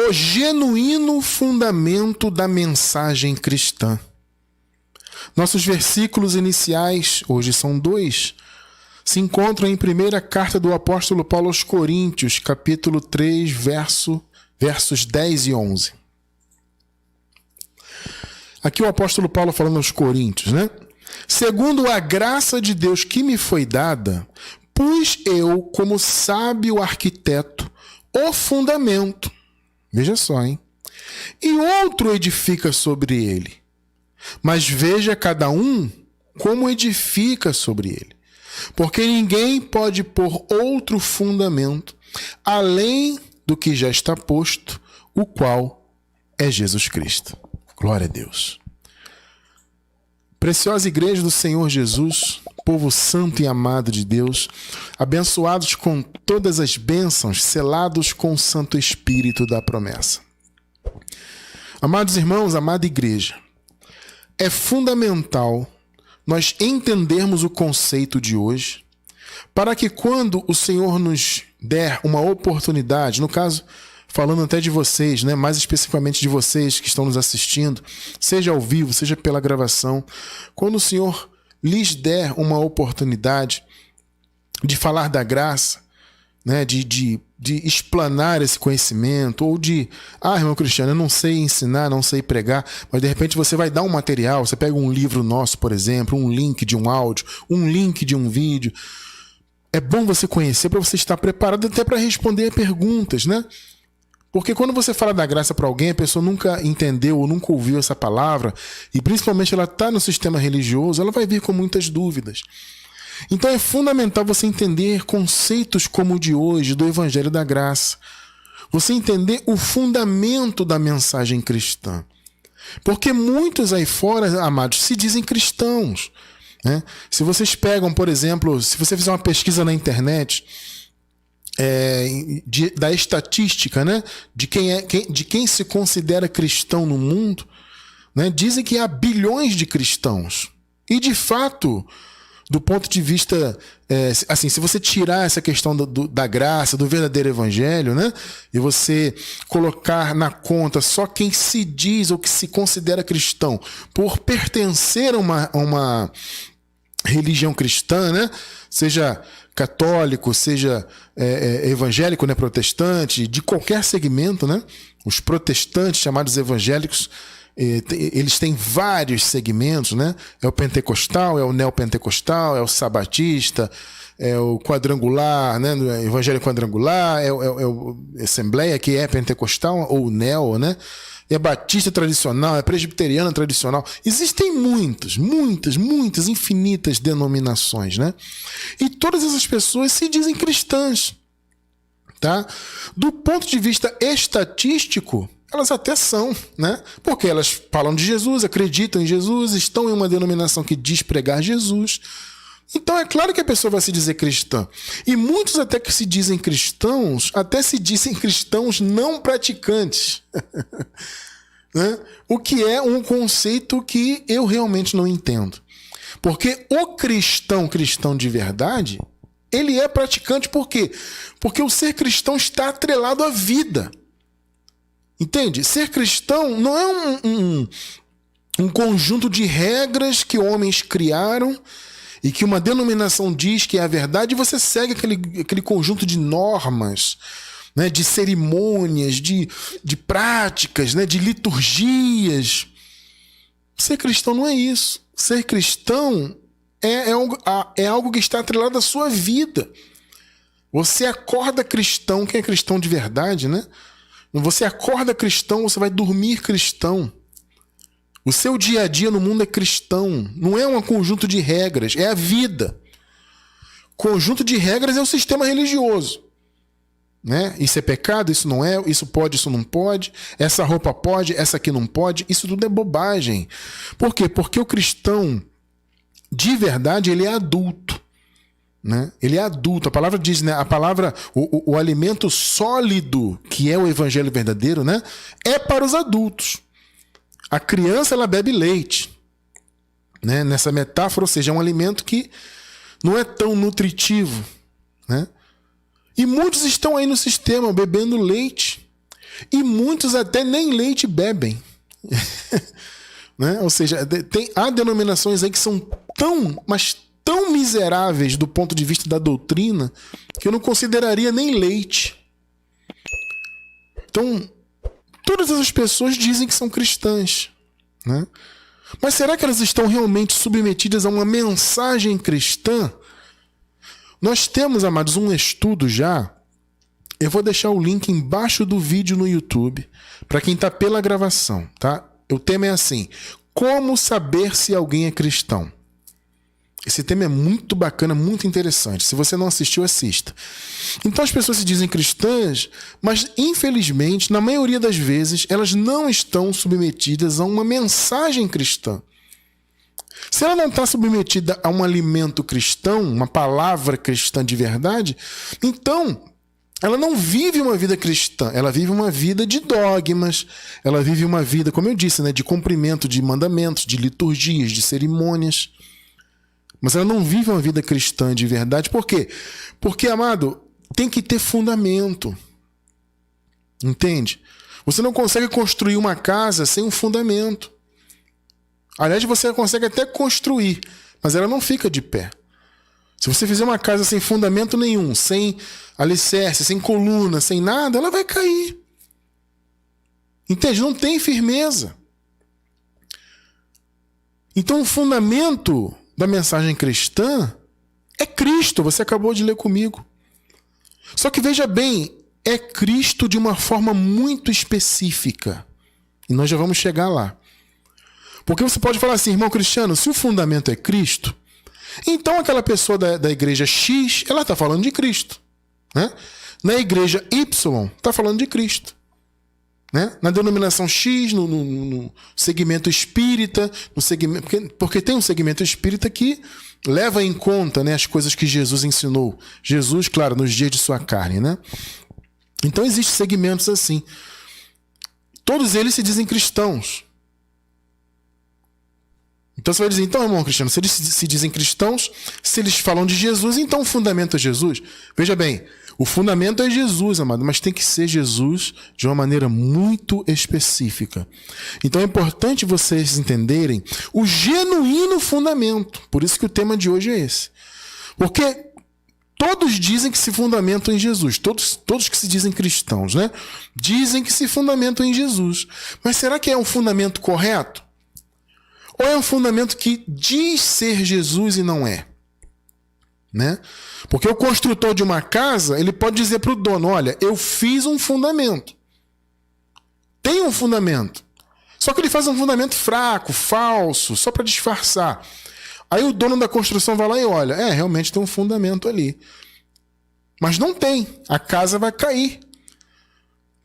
o genuíno fundamento da mensagem cristã. Nossos versículos iniciais, hoje são 2, se encontram em primeira carta do apóstolo Paulo aos Coríntios, capítulo 3, versos 10 e 11. Aqui o apóstolo Paulo falando aos Coríntios, né? Segundo a graça de Deus que me foi dada, pus eu, como sábio arquiteto, o fundamento. Veja só, hein? E outro edifica sobre ele. Mas veja cada um como edifica sobre ele. Porque ninguém pode pôr outro fundamento, além do que já está posto, o qual é Jesus Cristo. Glória a Deus. Preciosa igreja do Senhor Jesus, povo santo e amado de Deus, abençoados com todas as bênçãos, selados com o Santo Espírito da promessa. Amados irmãos, amada igreja, é fundamental nós entendermos o conceito de hoje, para que quando o Senhor nos der uma oportunidade, no caso, falando até de vocês, né, mais especificamente de vocês que estão nos assistindo, seja ao vivo, seja pela gravação, quando o Senhor lhes der uma oportunidade de falar da graça, né, de explanar esse conhecimento, ou irmão Cristiano, eu não sei ensinar, não sei pregar, mas de repente você vai dar um material, você pega um livro nosso, por exemplo, um link de um áudio, um link de um vídeo. É bom você conhecer para você estar preparado até para responder perguntas, né? Porque quando você fala da graça para alguém, a pessoa nunca entendeu ou nunca ouviu essa palavra, e principalmente ela está no sistema religioso, ela vai vir com muitas dúvidas. Então é fundamental você entender conceitos como o de hoje, do Evangelho da Graça. Você entender o fundamento da mensagem cristã. Porque muitos aí fora, amados, se dizem cristãos, né? Se vocês pegam, por exemplo, se você fizer uma pesquisa na internet, da estatística, né, de quem se considera cristão no mundo, né, dizem que há bilhões de cristãos. E de fato, do ponto de vista, assim, se você tirar essa questão da graça, do verdadeiro evangelho, né, e você colocar na conta só quem se diz ou que se considera cristão por pertencer a uma religião cristã, né, seja católico, seja evangélico, né, protestante, de qualquer segmento, né? Os protestantes, chamados evangélicos, eles têm vários segmentos, né? É o pentecostal, é o neopentecostal, é o sabatista, é o quadrangular, né? O evangelho quadrangular, é o assembleia, que é pentecostal, ou neo, né? É batista tradicional, é presbiteriana tradicional. Existem muitas, infinitas denominações, né? E todas essas pessoas se dizem cristãs, tá? Do ponto de vista estatístico, elas até são, né? Porque elas falam de Jesus, acreditam em Jesus, estão em uma denominação que diz pregar Jesus. Então é claro que a pessoa vai se dizer cristã. E muitos até que se dizem cristãos, até se dizem cristãos não praticantes. Né? O que é um conceito que eu realmente não entendo. Porque o cristão de verdade, ele é praticante por quê? Porque o ser cristão está atrelado à vida. Entende? Ser cristão não é um conjunto de regras que homens criaram e que uma denominação diz que é a verdade, e você segue aquele conjunto de normas, né, de cerimônias, de práticas, né, de liturgias. Ser cristão não é isso. Ser cristão é algo que está atrelado à sua vida. Você acorda cristão, quem é cristão de verdade, né? Você acorda cristão, você vai dormir cristão. O seu dia a dia no mundo é cristão. Não é um conjunto de regras, é a vida. Conjunto de regras é o sistema religioso. Né? Isso é pecado, isso não é, isso pode, isso não pode, essa roupa pode, essa aqui não pode. Isso tudo é bobagem. Por quê? Porque o cristão, de verdade, ele é adulto. Né? Ele é adulto. A palavra diz, né? A palavra, o alimento sólido, que é o evangelho verdadeiro, né? É para os adultos. A criança, ela bebe leite, né? Nessa metáfora, ou seja, é um alimento que não é tão nutritivo, né? E muitos estão aí no sistema bebendo leite. E muitos até nem leite bebem. Né? Ou seja, há denominações aí que são mas tão miseráveis do ponto de vista da doutrina que eu não consideraria nem leite. Então, todas essas pessoas dizem que são cristãs, né? Mas será que elas estão realmente submetidas a uma mensagem cristã? Nós temos, amados, um estudo já. Eu vou deixar o link embaixo do vídeo no YouTube, para quem está pela gravação, tá? O tema é assim: como saber se alguém é cristão? Esse tema é muito bacana, muito interessante. Se você não assistiu, assista. Então as pessoas se dizem cristãs, mas infelizmente, na maioria das vezes, elas não estão submetidas a uma mensagem cristã. Se ela não está submetida a um alimento cristão, uma palavra cristã de verdade, então ela não vive uma vida cristã, ela vive uma vida de dogmas, ela vive uma vida, como eu disse, né, de cumprimento de mandamentos, de liturgias, de cerimônias. Mas ela não vive uma vida cristã de verdade. Por quê? Porque, amado, tem que ter fundamento. Entende? Você não consegue construir uma casa sem um fundamento. Aliás, você consegue até construir, mas ela não fica de pé. Se você fizer uma casa sem fundamento nenhum, sem alicerce, sem coluna, sem nada, ela vai cair. Entende? Não tem firmeza. Então, o fundamento da mensagem cristã é Cristo. Você acabou de ler comigo. Só que veja bem, é Cristo de uma forma muito específica. E nós já vamos chegar lá. Porque você pode falar assim, irmão Cristiano, se o fundamento é Cristo, então aquela pessoa da igreja X, ela está falando de Cristo. Né? Na igreja Y, está falando de Cristo. Né? Na denominação X, no segmento espírita, porque tem um segmento espírita que leva em conta, né, as coisas que Jesus ensinou. Jesus, claro, nos dias de sua carne. Né? Então existem segmentos assim. Todos eles se dizem cristãos. Então você vai dizer, então, irmão Cristiano, se eles se dizem cristãos, se eles falam de Jesus, então o fundamento é Jesus. Veja bem, o fundamento é Jesus, amado, mas tem que ser Jesus de uma maneira muito específica. Então é importante vocês entenderem o genuíno fundamento. Por isso que o tema de hoje é esse. Porque todos dizem que se fundamentam em Jesus. Todos que se dizem cristãos, né? Dizem que se fundamentam em Jesus. Mas será que é um fundamento correto? Ou é um fundamento que diz ser Jesus e não é? Né? Porque o construtor de uma casa, ele pode dizer para o dono, olha, eu fiz um fundamento. Tem um fundamento. Só que ele faz um fundamento fraco, falso, só para disfarçar. Aí o dono da construção vai lá e olha, realmente tem um fundamento ali. Mas não tem. A casa vai cair.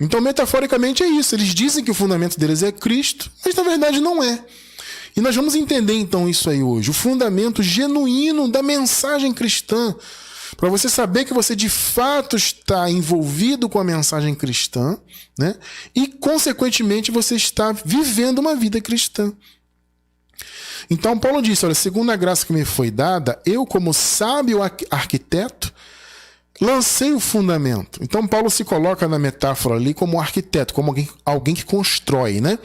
Então, metaforicamente, é isso. Eles dizem que o fundamento deles é Cristo, mas na verdade não é. E nós vamos entender então isso aí hoje, o fundamento genuíno da mensagem cristã, para você saber que você de fato está envolvido com a mensagem cristã, né? E consequentemente você está vivendo uma vida cristã. Então Paulo disse, olha, segundo a graça que me foi dada, eu como sábio arquiteto, lancei o fundamento. Então Paulo se coloca na metáfora ali como arquiteto, como alguém que constrói, né?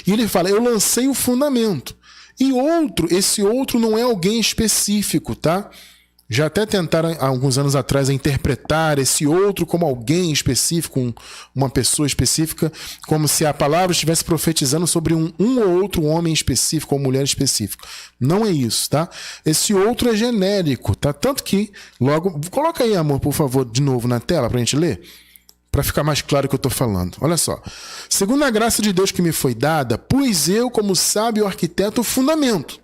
E ele fala, eu lancei o fundamento. E esse outro não é alguém específico, tá? Já até tentaram, há alguns anos atrás, a interpretar esse outro como alguém específico, uma pessoa específica, como se a palavra estivesse profetizando sobre um ou outro homem específico ou mulher específica. Não é isso, tá? Esse outro é genérico, tá? Tanto que, logo... Coloca aí, amor, por favor, de novo na tela pra gente ler. Para ficar mais claro o que eu estou falando. Olha só. Segundo a graça de Deus que me foi dada, pus eu, como sábio arquiteto, o fundamento.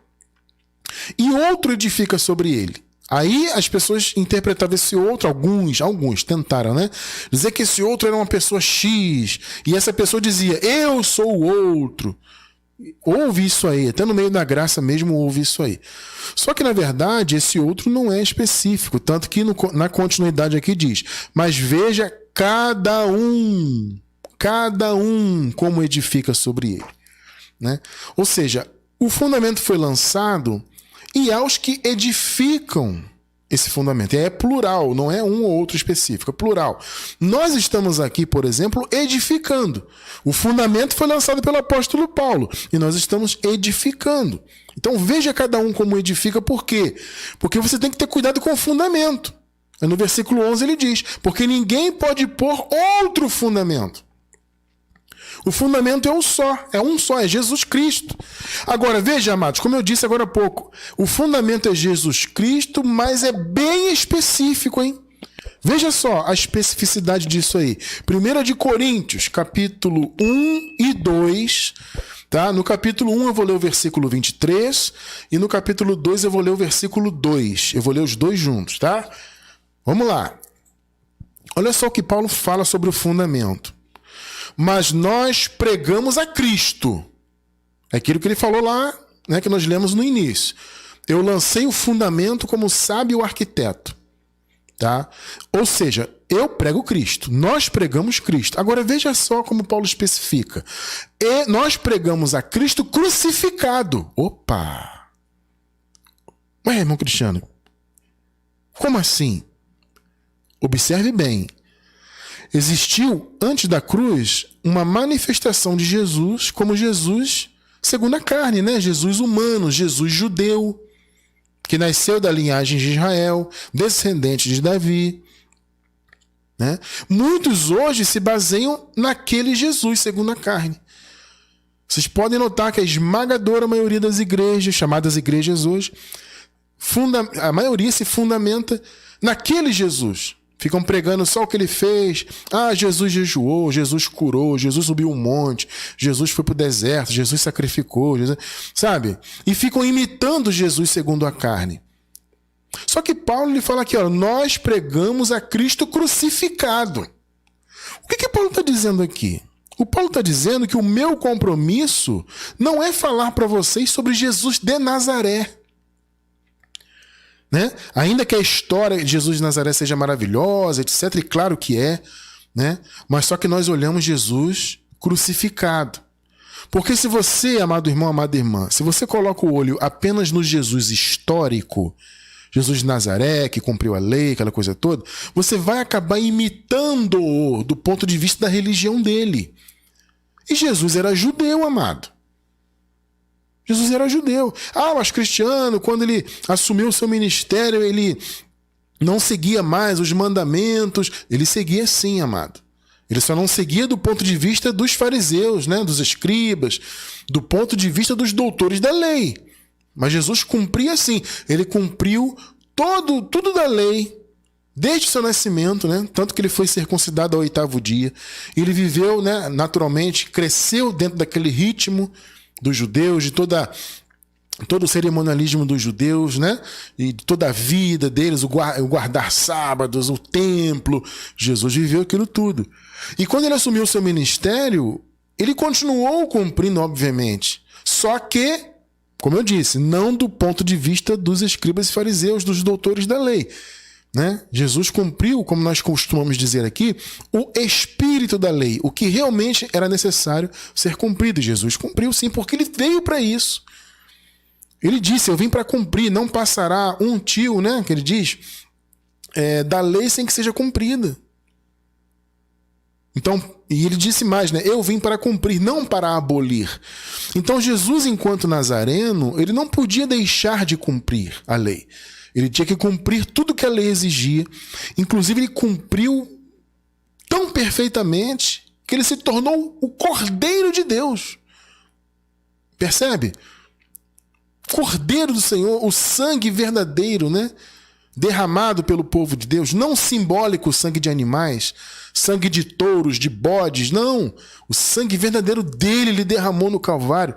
E outro edifica sobre ele. Aí as pessoas interpretavam esse outro, alguns tentaram, né? Dizer que esse outro era uma pessoa X. E essa pessoa dizia, eu sou o outro. Houve isso aí, até no meio da graça mesmo houve isso aí. Só que na verdade esse outro não é específico, tanto que na continuidade aqui diz, mas veja cada um como edifica sobre ele, né? Ou seja, o fundamento foi lançado e aos que edificam esse fundamento. É plural, não é um ou outro específico, é plural. Nós estamos aqui, por exemplo, edificando. O fundamento foi lançado pelo apóstolo Paulo e nós estamos edificando. Então veja cada um como edifica, por quê? Porque você tem que ter cuidado com o fundamento. No versículo 11 ele diz, porque ninguém pode pôr outro fundamento. O fundamento é um só, é Jesus Cristo. Agora, veja, amados, como eu disse agora há pouco, o fundamento é Jesus Cristo, mas é bem específico, hein? Veja só a especificidade disso aí. 1 de Coríntios, capítulo 1 e 2, tá? No capítulo 1 eu vou ler o versículo 23 e no capítulo 2 eu vou ler o versículo 2. Eu vou ler os dois juntos, tá? Vamos lá. Olha só o que Paulo fala sobre o fundamento. Mas nós pregamos a Cristo. É aquilo que ele falou lá, né, que nós lemos no início. Eu lancei o fundamento como sábio arquiteto. Tá? Ou seja, eu prego Cristo. Nós pregamos Cristo. Agora veja só como Paulo especifica. E nós pregamos a Cristo crucificado. Opa! Ué, irmão Cristiano, como assim? Observe bem. Existiu, antes da cruz, uma manifestação de Jesus como Jesus segundo a carne, né? Jesus humano, Jesus judeu, que nasceu da linhagem de Israel, descendente de Davi. Né? Muitos hoje se baseiam naquele Jesus segundo a carne. Vocês podem notar que a esmagadora maioria das igrejas, chamadas igrejas hoje, a maioria se fundamenta naquele Jesus. Ficam pregando só o que ele fez. Ah, Jesus jejuou, Jesus curou, Jesus subiu um monte, Jesus foi para o deserto, Jesus sacrificou, Jesus... sabe? E ficam imitando Jesus segundo a carne. Só que Paulo ele fala aqui, ó, nós pregamos a Cristo crucificado. O que Paulo está dizendo aqui? O Paulo está dizendo que o meu compromisso não é falar para vocês sobre Jesus de Nazaré. Né? Ainda que a história de Jesus de Nazaré seja maravilhosa, etc., e claro que é, né? Mas só que nós olhamos Jesus crucificado. Porque se você, amado irmão, amada irmã, se você coloca o olho apenas no Jesus histórico, Jesus de Nazaré, que cumpriu a lei, aquela coisa toda, você vai acabar imitando-o do ponto de vista da religião dele. E Jesus era judeu, amado. Jesus era judeu. Ah, mas Cristiano, quando ele assumiu o seu ministério, ele não seguia mais os mandamentos. Ele seguia sim, amado. Ele só não seguia do ponto de vista dos fariseus, né, dos escribas, do ponto de vista dos doutores da lei. Mas Jesus cumpria sim. Ele cumpriu tudo da lei, desde o seu nascimento, né? Tanto que ele foi circuncidado ao 8º dia. Ele viveu, né, naturalmente, cresceu dentro daquele ritmo dos judeus, de todo o cerimonialismo dos judeus, né? E de toda a vida deles, o guardar sábados, o templo. Jesus viveu aquilo tudo. E quando ele assumiu o seu ministério, ele continuou cumprindo, obviamente. Só que, como eu disse, não do ponto de vista dos escribas e fariseus, dos doutores da lei. Né? Jesus cumpriu, como nós costumamos dizer aqui, o espírito da lei, o que realmente era necessário ser cumprido. Jesus cumpriu sim, porque ele veio para isso. Ele disse, eu vim para cumprir, não passará um tio, né, que ele diz, da lei sem que seja cumprida. Então, e ele disse mais, né, eu vim para cumprir, não para abolir. Então Jesus, enquanto nazareno, ele não podia deixar de cumprir a lei. Ele tinha que cumprir tudo que a lei exigia. Inclusive, ele cumpriu tão perfeitamente que ele se tornou o Cordeiro de Deus. Percebe? Cordeiro do Senhor, o sangue verdadeiro, né? Derramado pelo povo de Deus. Não simbólico sangue de animais, sangue de touros, de bodes. Não. O sangue verdadeiro dele ele derramou no Calvário.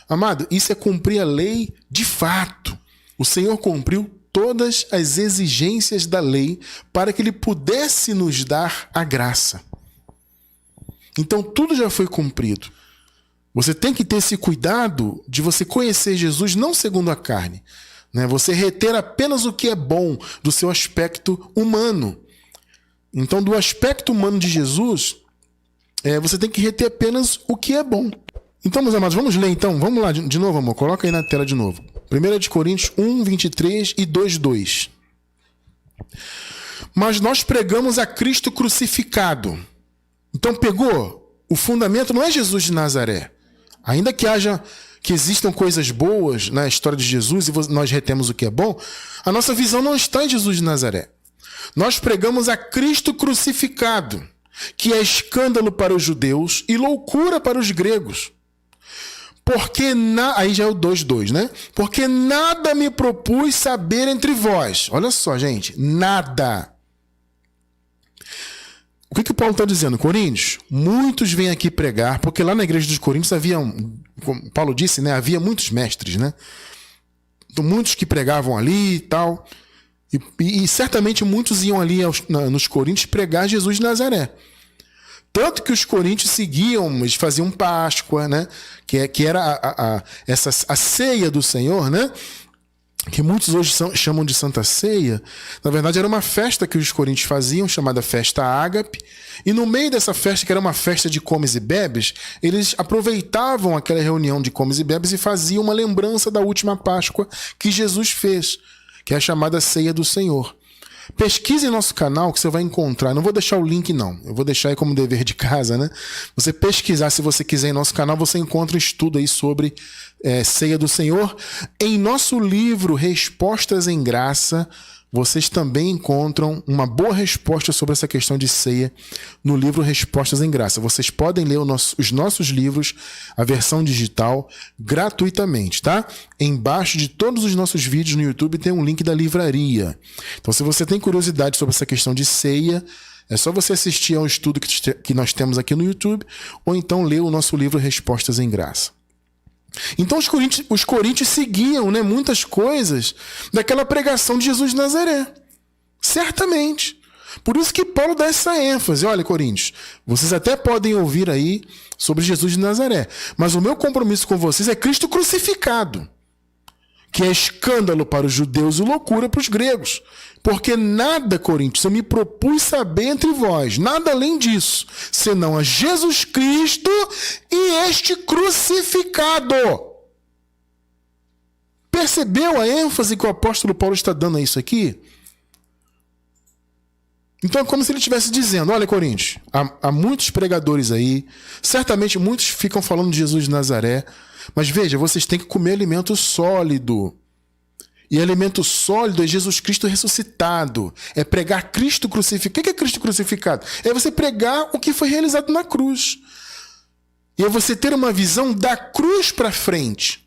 Amado, isso é cumprir a lei de fato. O Senhor cumpriu todas as exigências da lei para que ele pudesse nos dar a graça. Então tudo já foi cumprido. Você tem que ter esse cuidado de você conhecer Jesus não segundo a carne, né? Você reter apenas o que é bom do seu aspecto humano. Então, do aspecto humano de Jesus, você tem que reter apenas o que é bom. Então, meus amados, vamos ler então. Vamos lá de novo, amor. Coloca aí na tela de novo. 1 de Coríntios 1, 23 e 2, 2. Mas nós pregamos a Cristo crucificado. Então pegou? O fundamento não é Jesus de Nazaré. Ainda que existam coisas boas na história de Jesus e nós retemos o que é bom, a nossa visão não está em Jesus de Nazaré. Nós pregamos a Cristo crucificado, que é escândalo para os judeus e loucura para os gregos. Aí já é o 2:2, né? Porque nada me propus saber entre vós. Olha só, gente, nada. O que o Paulo está dizendo? Coríntios, muitos vêm aqui pregar, porque lá na igreja dos Coríntios como Paulo disse, né? Havia muitos mestres, né? Então, muitos que pregavam ali e tal. E certamente muitos iam ali nos Coríntios pregar Jesus de Nazaré. Tanto que os coríntios seguiam, eles faziam Páscoa, né? Que era a ceia do Senhor, né? Que muitos hoje chamam de Santa Ceia. Na verdade, era uma festa que os coríntios faziam, chamada Festa Ágape. E no meio dessa festa, que era uma festa de comes e bebes, eles aproveitavam aquela reunião de comes e bebes e faziam uma lembrança da última Páscoa que Jesus fez, que é a chamada Ceia do Senhor. Pesquise em nosso canal que você vai encontrar. Não vou deixar o link, não. Eu vou deixar aí como dever de casa, né? Você pesquisar, se você quiser, em nosso canal, você encontra um estudo aí sobre Ceia do Senhor. Em nosso livro Respostas em Graça, vocês também encontram uma boa resposta sobre essa questão de ceia no livro Respostas em Graça. Vocês podem ler os nossos livros, a versão digital, gratuitamente, tá? Embaixo de todos os nossos vídeos no YouTube tem um link da livraria. Então, se você tem curiosidade sobre essa questão de ceia, é só você assistir ao estudo que nós temos aqui no YouTube, ou então ler o nosso livro Respostas em Graça. Então os coríntios seguiam, né, muitas coisas daquela pregação de Jesus de Nazaré. Certamente. Por isso que Paulo dá essa ênfase. Olha, coríntios, vocês até podem ouvir aí sobre Jesus de Nazaré, mas o meu compromisso com vocês é Cristo crucificado, que é escândalo para os judeus e loucura para os gregos. Porque nada, coríntios, eu me propus saber entre vós, nada além disso, senão a Jesus Cristo e este crucificado. Percebeu a ênfase que o apóstolo Paulo está dando a isso aqui? Então é como se ele estivesse dizendo, olha, coríntios, há muitos pregadores aí, certamente muitos ficam falando de Jesus de Nazaré, mas veja, vocês têm que comer alimento sólido. E alimento sólido é Jesus Cristo ressuscitado. É pregar Cristo crucificado. O que é Cristo crucificado? É você pregar o que foi realizado na cruz. E é você ter uma visão da cruz para frente.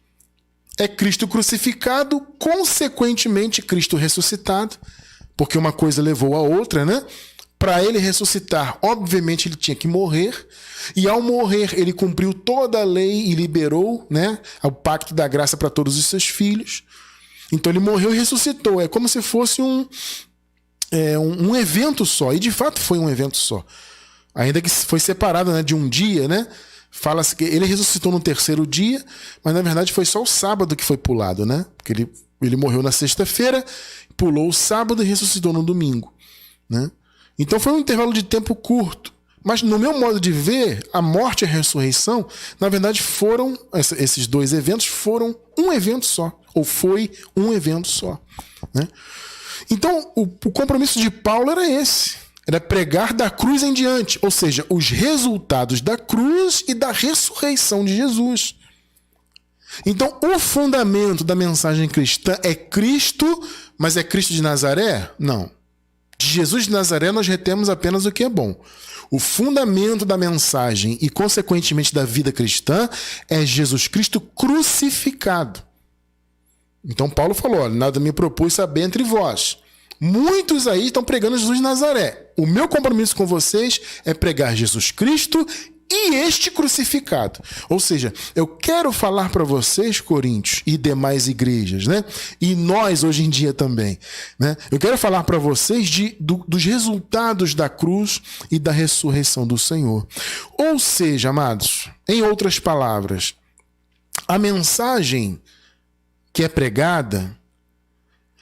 É Cristo crucificado, consequentemente Cristo ressuscitado, porque uma coisa levou a outra, né? Para ele ressuscitar, obviamente ele tinha que morrer, e ao morrer ele cumpriu toda a lei e liberou, né, o pacto da graça para todos os seus filhos. Então ele morreu e ressuscitou. É como se fosse um evento só. E de fato foi um evento só. Ainda que foi separado, né, de um dia, né? Fala-se que ele ressuscitou no terceiro dia, mas na verdade foi só o sábado que foi pulado, né? Porque ele morreu na sexta-feira, pulou o sábado e ressuscitou no domingo, né? Então foi um intervalo de tempo curto. Mas no meu modo de ver, a morte e a ressurreição, na verdade esses dois eventos foram um evento só. Ou foi um evento só, né? Então o compromisso de Paulo era esse. Era pregar da cruz em diante. Ou seja, os resultados da cruz e da ressurreição de Jesus. Então o fundamento da mensagem cristã é Cristo, mas é Cristo de Nazaré? Não. De Jesus de Nazaré nós retemos apenas o que é bom. O fundamento da mensagem e, consequentemente, da vida cristã é Jesus Cristo crucificado. Então Paulo falou, olha, nada me propus saber entre vós. Muitos aí estão pregando Jesus de Nazaré. O meu compromisso com vocês é pregar Jesus Cristo e este crucificado. Ou seja, eu quero falar para vocês, coríntios e demais igrejas, né? E nós hoje em dia também, né? Eu quero falar para vocês dos resultados da cruz e da ressurreição do Senhor. Ou seja, amados, em outras palavras, a mensagem que é pregada,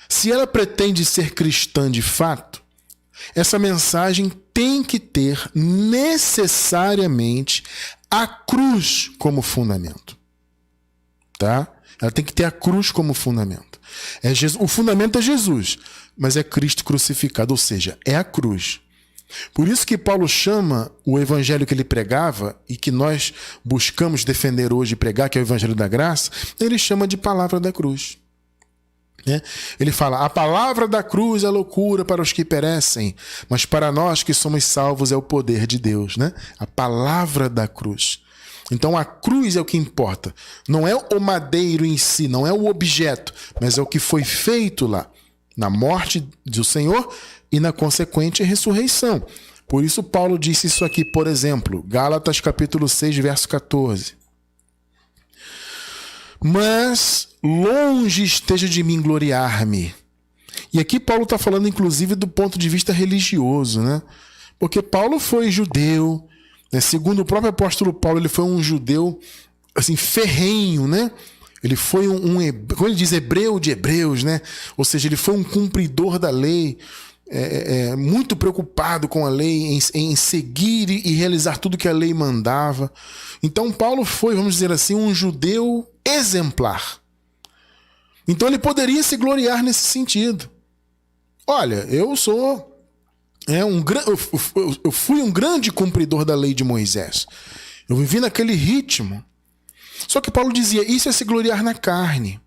se ela pretende ser cristã de fato, essa mensagem tem que ter necessariamente a cruz como fundamento. Tá? Ela tem que ter a cruz como fundamento. O fundamento é Jesus. mas é Cristo crucificado, ou seja, é a cruz. Por isso que Paulo chama o evangelho que ele pregava e que nós buscamos defender hoje e pregar, que é o evangelho da graça, ele chama de palavra da cruz. Ele fala, a palavra da cruz é loucura para os que perecem, mas para nós que somos salvos é o poder de Deus. A palavra da cruz. Então a cruz é o que importa. Não é o madeiro em si, não é o objeto, mas é o que foi feito lá, na morte do Senhor e na consequente ressurreição. Por isso Paulo disse isso aqui, por exemplo, Gálatas capítulo 6, verso 14. Mas longe esteja de mim gloriar-me. E aqui Paulo está falando inclusive do ponto de vista religioso, Porque Paulo foi judeu, segundo o próprio apóstolo Paulo, ele foi um judeu assim, ferrenho, Ele foi como ele diz, hebreu de hebreus, Ou seja, ele foi um cumpridor da lei, muito preocupado com a lei, em seguir e realizar tudo que a lei mandava. Então Paulo foi, vamos dizer assim, um judeu exemplar. Então ele poderia se gloriar nesse sentido. Olha, eu fui um grande cumpridor da lei de Moisés. Eu vivi naquele ritmo. Só que Paulo dizia, isso é se gloriar na carne.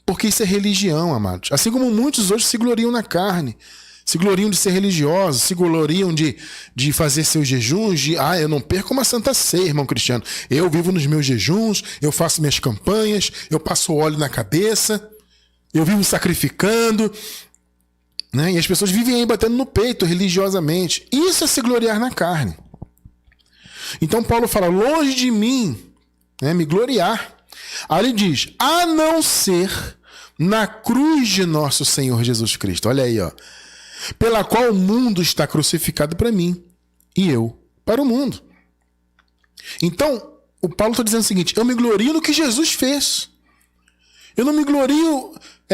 Porque isso é religião, amados. Assim como muitos hoje se gloriam na carne. Se gloriam de ser religiosos, se gloriam de fazer seus jejuns, eu não perco uma santa ceia, irmão Cristiano. Eu vivo nos meus jejuns, eu faço minhas campanhas, eu passo óleo na cabeça, eu vivo sacrificando, E as pessoas vivem aí batendo no peito religiosamente. Isso é se gloriar na carne. Então Paulo fala, longe de mim, me gloriar. Aí ele diz, a não ser na cruz de nosso Senhor Jesus Cristo. Olha aí, pela qual o mundo está crucificado para mim e eu para o mundo. Então, o Paulo está dizendo o seguinte, eu me glorio no que Jesus fez. Eu não me glorio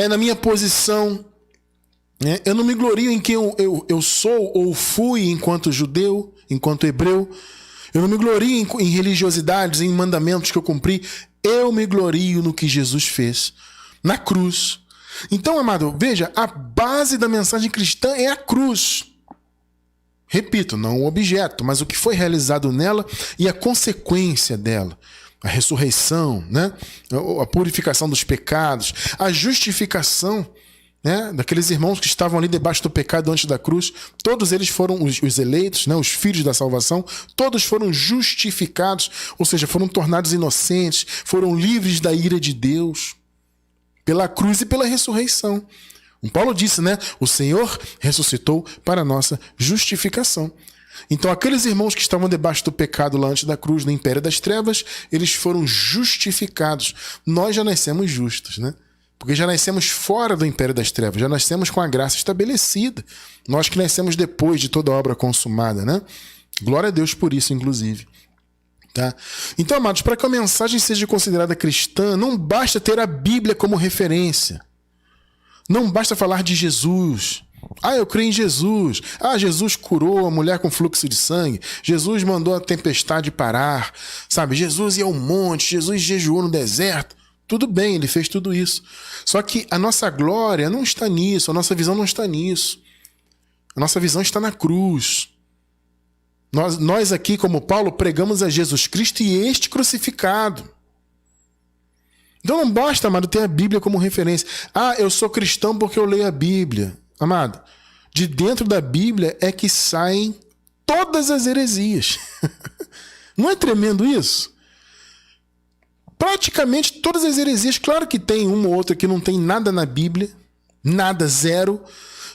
na minha posição, eu não me glorio em quem eu sou ou fui enquanto judeu, enquanto hebreu. Eu não me glorio em religiosidades, em mandamentos que eu cumpri. Eu me glorio no que Jesus fez, na cruz. Então, amado, veja, a base da mensagem cristã é a cruz. Repito, não o objeto, mas o que foi realizado nela e a consequência dela. A ressurreição, a purificação dos pecados, a justificação daqueles irmãos que estavam ali debaixo do pecado antes da cruz. Todos eles foram os eleitos, os filhos da salvação, todos foram justificados, ou seja, foram tornados inocentes, foram livres da ira de Deus. Pela cruz e pela ressurreição. O Paulo disse, o Senhor ressuscitou para a nossa justificação. Então aqueles irmãos que estavam debaixo do pecado lá antes da cruz, no império das trevas, eles foram justificados. Nós já nascemos justos, Porque já nascemos fora do império das trevas, já nascemos com a graça estabelecida. Nós que nascemos depois de toda a obra consumada, Glória a Deus por isso, inclusive. Então, amados, para que a mensagem seja considerada cristã, não basta ter a Bíblia como referência. Não basta falar de Jesus. Eu creio em Jesus. Jesus curou a mulher com fluxo de sangue. Jesus mandou a tempestade parar. Jesus ia ao monte, Jesus jejuou no deserto. Tudo bem, ele fez tudo isso. Só que a nossa glória não está nisso, a nossa visão não está nisso. A nossa visão está na cruz. Nós aqui, como Paulo, pregamos a Jesus Cristo e este crucificado. Então não basta, amado, ter a Bíblia como referência. Eu sou cristão porque eu leio a Bíblia. Amado, de dentro da Bíblia é que saem todas as heresias. Não é tremendo isso? Praticamente todas as heresias. Claro que tem uma ou outra que não tem nada na Bíblia. Nada, zero.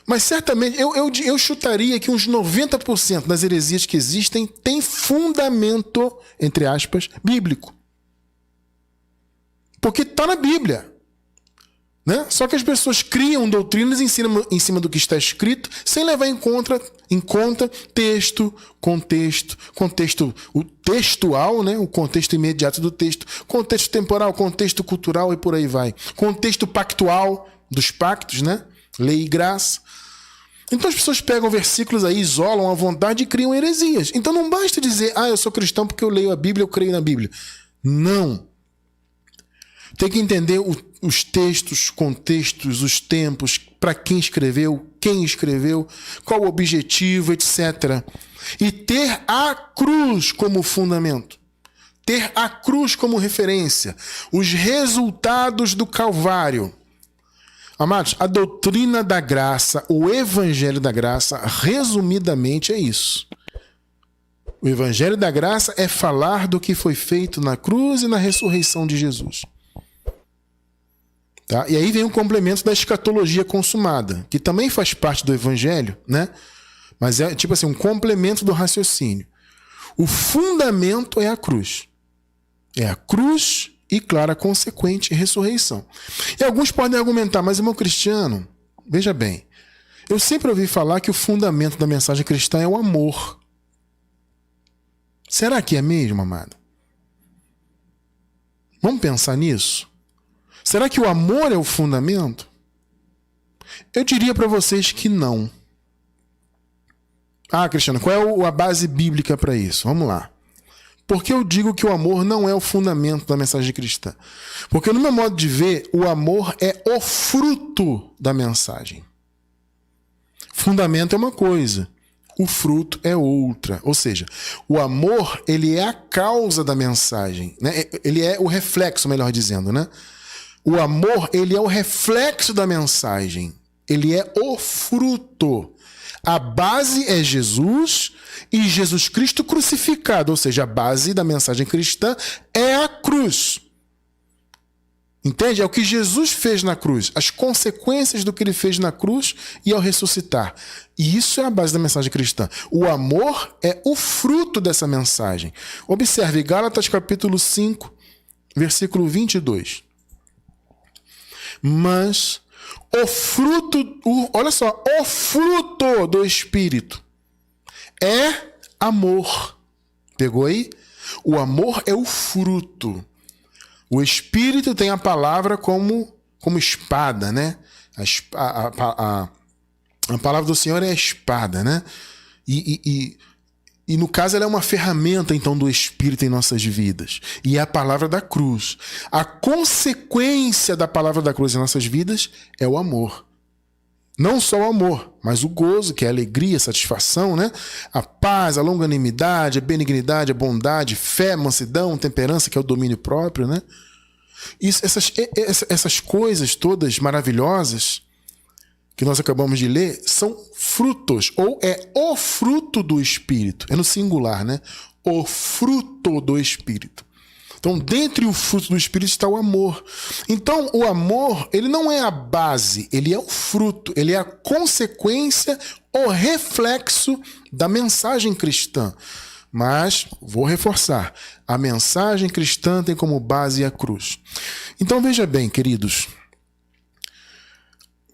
Mas certamente, eu chutaria que uns 90% das heresias que existem tem fundamento, entre aspas, bíblico. Porque está na Bíblia. Só que as pessoas criam doutrinas em cima do que está escrito, sem levar em conta texto, contexto o textual, o contexto imediato do texto, contexto temporal, contexto cultural e por aí vai. Contexto pactual dos pactos, lei e graça. Então as pessoas pegam versículos aí, isolam à vontade e criam heresias. Então não basta dizer, eu sou cristão porque eu leio a Bíblia, eu creio na Bíblia. Não. tem que entender os textos, contextos, os tempos, para quem escreveu, qual o objetivo, etc. E ter a cruz como fundamento. Ter a cruz como referência. Os resultados do Calvário. Amados, a doutrina da graça, o evangelho da graça, resumidamente é isso. O evangelho da graça é falar do que foi feito na cruz e na ressurreição de Jesus. Tá? E aí vem o complemento da escatologia consumada, que também faz parte do evangelho, né? Mas é tipo assim, um complemento do raciocínio. O fundamento é a cruz. É a cruz e, claro, a consequente ressurreição. E alguns podem argumentar, mas, irmão Cristiano, veja bem, eu sempre ouvi falar que o fundamento da mensagem cristã é o amor. Será que é mesmo, amado? Vamos pensar nisso? Será que o amor é o fundamento? Eu diria para vocês que não. Ah, Cristiano, qual é a base bíblica para isso? Vamos lá. Por que eu digo que o amor não é o fundamento da mensagem cristã? Porque, no meu modo de ver, o amor é o fruto da mensagem. Fundamento é uma coisa, o fruto é outra. Ou seja, o amor, ele é a causa da mensagem, né? Ele é o reflexo, melhor dizendo, né? O amor, ele é o reflexo da mensagem. Ele é o fruto. A base é Jesus e Jesus Cristo crucificado. Ou seja, a base da mensagem cristã é a cruz. Entende? É o que Jesus fez na cruz. As consequências do que ele fez na cruz e ao ressuscitar. E isso é a base da mensagem cristã. O amor é o fruto dessa mensagem. Observe Gálatas capítulo 5, versículo 22. Mas o fruto do Espírito é amor. Pegou aí? O amor é o fruto. O Espírito tem a palavra como espada, né? A palavra do Senhor é a espada, né? E no caso ela é uma ferramenta então do Espírito em nossas vidas. E é a palavra da cruz. A consequência da palavra da cruz em nossas vidas é o amor. Não só o amor, mas o gozo, que é a alegria, a satisfação, né? A paz, a longanimidade, a benignidade, a bondade, fé, mansidão, temperança, que é o domínio próprio, né? Essas coisas todas maravilhosas que nós acabamos de ler são frutos, ou é o fruto do Espírito. É no singular, né? O fruto do Espírito. Então, dentre o fruto do Espírito está o amor. Então, o amor, ele não é a base, ele é o fruto, ele é a consequência, o reflexo da mensagem cristã. Mas, vou reforçar, a mensagem cristã tem como base a cruz. Então, veja bem, queridos,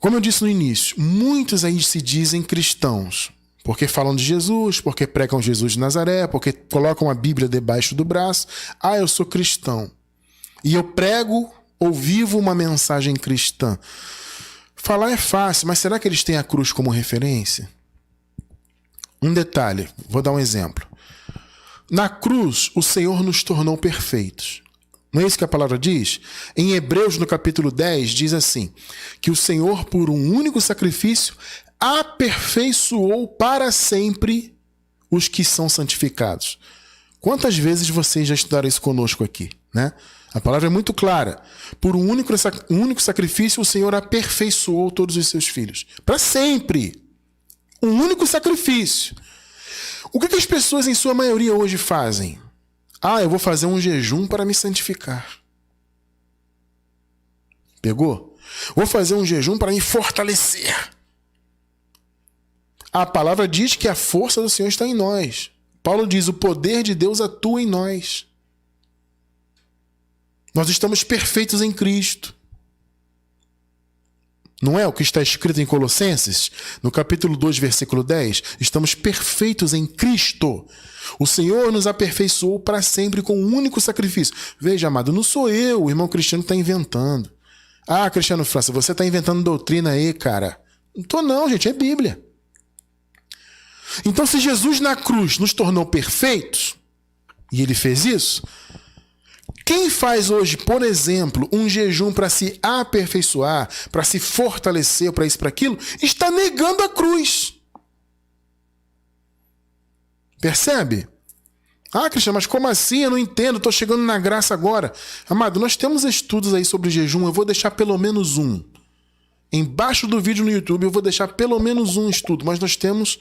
como eu disse no início, muitos aí se dizem cristãos, porque falam de Jesus, porque pregam Jesus de Nazaré, porque colocam a Bíblia debaixo do braço. Ah, eu sou cristão. E eu prego ou vivo uma mensagem cristã. Falar é fácil, mas será que eles têm a cruz como referência? Um detalhe, vou dar um exemplo. Na cruz, o Senhor nos tornou perfeitos. Não é isso que a palavra diz? Em Hebreus, no capítulo 10, diz assim, que o Senhor, por um único sacrifício, aperfeiçoou para sempre os que são santificados. Quantas vezes vocês já estudaram isso conosco aqui, né? A palavra é muito clara. Por um único sacrifício, o Senhor aperfeiçoou todos os seus filhos. Para sempre. Um único sacrifício. O que as pessoas, em sua maioria, hoje fazem? Ah, eu vou fazer um jejum para me santificar. Pegou? Vou fazer um jejum para me fortalecer. A palavra diz que a força do Senhor está em nós. Paulo diz, o poder de Deus atua em nós. Nós estamos perfeitos em Cristo. Não é o que está escrito em Colossenses? No capítulo 2, versículo 10. Estamos perfeitos em Cristo. O Senhor nos aperfeiçoou para sempre com um único sacrifício. Veja, amado, não sou eu, o irmão Cristiano está inventando. Ah, Cristiano França, você está inventando doutrina aí, cara. Não estou não, gente, é Bíblia. Então, se Jesus na cruz nos tornou perfeitos, e ele fez isso, Quem faz hoje, por exemplo, um jejum para se aperfeiçoar, para se fortalecer, para isso, para aquilo, está negando a cruz. Percebe? Ah, Cristiano, mas como assim? Eu não entendo, estou chegando na graça agora. Amado, nós temos estudos aí sobre jejum, eu vou deixar pelo menos um. Embaixo do vídeo no YouTube eu vou deixar pelo menos um estudo, mas nós temos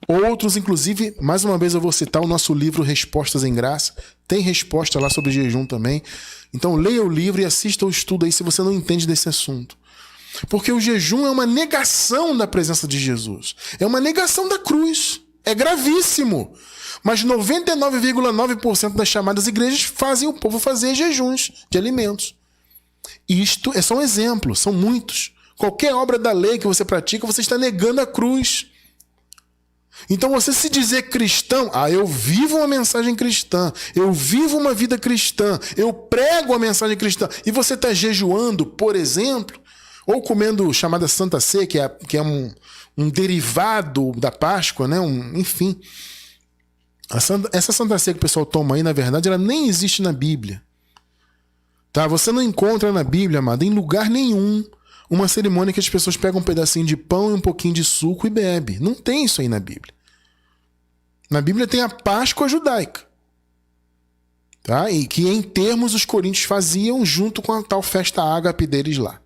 outros, inclusive, mais uma vez eu vou citar o nosso livro Respostas em Graça. Tem resposta lá sobre jejum também. Então leia o livro e assista o estudo aí se você não entende desse assunto. Porque o jejum é uma negação da presença de Jesus. É uma negação da cruz. É gravíssimo. Mas 99,9% das chamadas igrejas fazem o povo fazer jejuns de alimentos. Isto é só um exemplo, são muitos. Qualquer obra da lei que você pratica, você está negando a cruz. Então você se dizer cristão, eu vivo uma mensagem cristã, eu vivo uma vida cristã, eu prego a mensagem cristã, e você está jejuando, por exemplo, ou comendo chamada Santa Ceia, que é um derivado da Páscoa, né? Enfim. Essa Santa Ceia que o pessoal toma aí, na verdade, ela nem existe na Bíblia. Tá? Você não encontra na Bíblia, amado, em lugar nenhum, uma cerimônia que as pessoas pegam um pedacinho de pão e um pouquinho de suco e bebe. Não tem isso aí na Bíblia. Na Bíblia tem a Páscoa judaica. Tá? E que em termos os coríntios faziam junto com a tal festa ágape deles lá.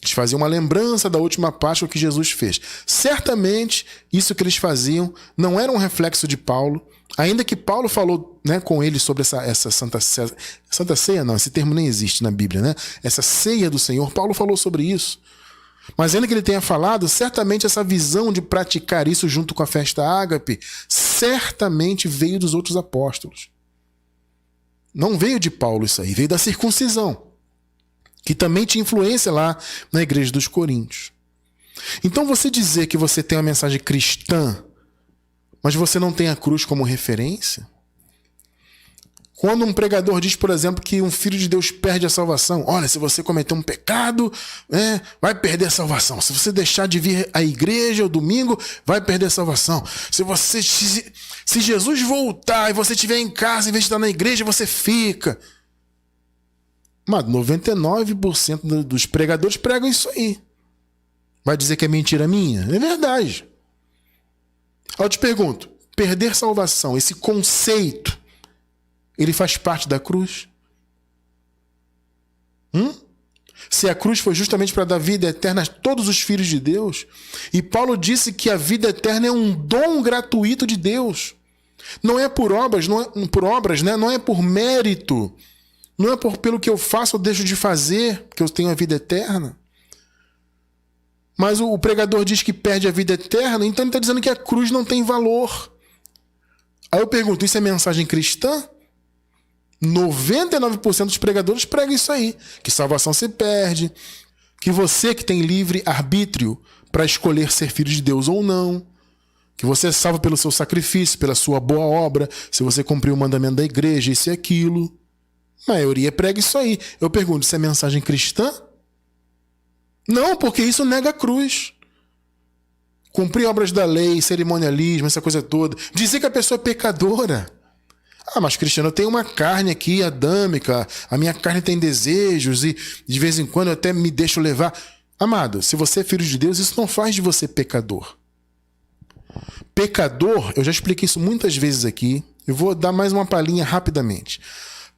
Eles faziam uma lembrança da última Páscoa que Jesus fez. Certamente, isso que eles faziam não era um reflexo de Paulo, ainda que Paulo falou, né, com eles sobre essa Santa Ceia. Santa Ceia não, esse termo nem existe na Bíblia, né? Essa ceia do Senhor, Paulo falou sobre isso. Mas ainda que ele tenha falado, certamente essa visão de praticar isso junto com a festa ágape, certamente veio dos outros apóstolos. Não veio de Paulo isso aí, veio da circuncisão, que também tinha influência lá na igreja dos Coríntios. Então você dizer que você tem uma mensagem cristã, mas você não tem a cruz como referência? Quando um pregador diz, por exemplo, que um filho de Deus perde a salvação, olha, se você cometer um pecado, vai perder a salvação. Se você deixar de vir à igreja ao domingo, vai perder a salvação. Se Jesus voltar e você estiver em casa, em vez de estar na igreja, você fica. Mas 99% dos pregadores pregam isso aí. Vai dizer que é mentira minha? É verdade. Eu te pergunto, perder salvação, esse conceito, ele faz parte da cruz? Se a cruz foi justamente para dar vida eterna a todos os filhos de Deus, e Paulo disse que a vida eterna é um dom gratuito de Deus, não é por obras, não é por mérito, não é pelo que eu faço ou deixo de fazer que eu tenho a vida eterna. Mas o pregador diz que perde a vida eterna, então ele está dizendo que a cruz não tem valor. Aí eu pergunto, isso é mensagem cristã? 99% dos pregadores pregam isso aí, que salvação se perde, que você que tem livre arbítrio para escolher ser filho de Deus ou não, que você é salvo pelo seu sacrifício, pela sua boa obra, se você cumpriu o mandamento da igreja, isso e aquilo. A maioria prega isso aí. Eu pergunto, isso é mensagem cristã? Não, porque isso nega a cruz. Cumprir obras da lei, cerimonialismo, essa coisa toda. Dizer que a pessoa é pecadora. Mas Cristiano, eu tenho uma carne aqui adâmica, a minha carne tem desejos e de vez em quando eu até me deixo levar. Amado, se você é filho de Deus, isso não faz de você pecador. Pecador, eu já expliquei isso muitas vezes aqui, eu vou dar mais uma palhinha rapidamente.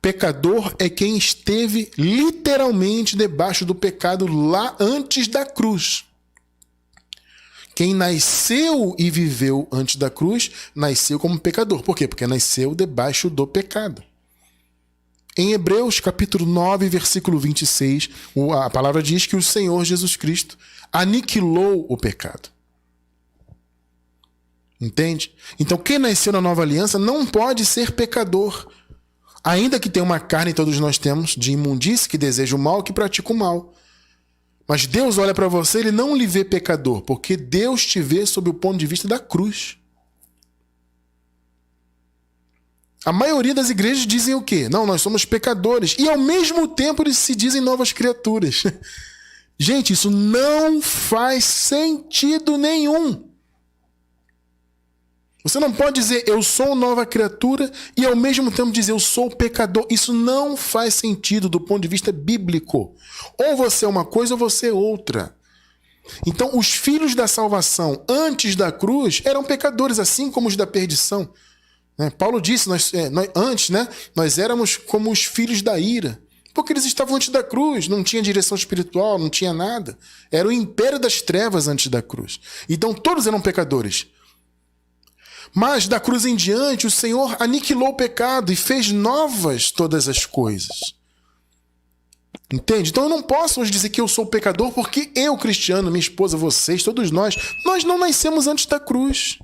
Pecador é quem esteve literalmente debaixo do pecado lá antes da cruz. Quem nasceu e viveu antes da cruz, nasceu como pecador. Por quê? Porque nasceu debaixo do pecado. Em Hebreus, capítulo 9, versículo 26, a palavra diz que o Senhor Jesus Cristo aniquilou o pecado. Entende? Então, quem nasceu na nova aliança não pode ser pecador. Ainda que tenha uma carne, todos nós temos, de imundície, que deseja o mal, que pratica o mal. Mas Deus olha para você, ele não lhe vê pecador, porque Deus te vê sob o ponto de vista da cruz. A maioria das igrejas dizem o quê? Não, nós somos pecadores. E ao mesmo tempo eles se dizem novas criaturas. Gente, isso não faz sentido nenhum. Você não pode dizer eu sou nova criatura e ao mesmo tempo dizer eu sou pecador. Isso não faz sentido do ponto de vista bíblico. Ou você é uma coisa ou você é outra. Então, os filhos da salvação antes da cruz eram pecadores, assim como os da perdição. Paulo disse, nós éramos como os filhos da ira. Porque eles estavam antes da cruz, não tinha direção espiritual, não tinha nada. Era o império das trevas antes da cruz. Então, todos eram pecadores. Mas da cruz em diante, o Senhor aniquilou o pecado e fez novas todas as coisas. Entende? Então eu não posso hoje dizer que eu sou pecador porque eu, cristiano, minha esposa, vocês, todos nós não nascemos antes da cruz.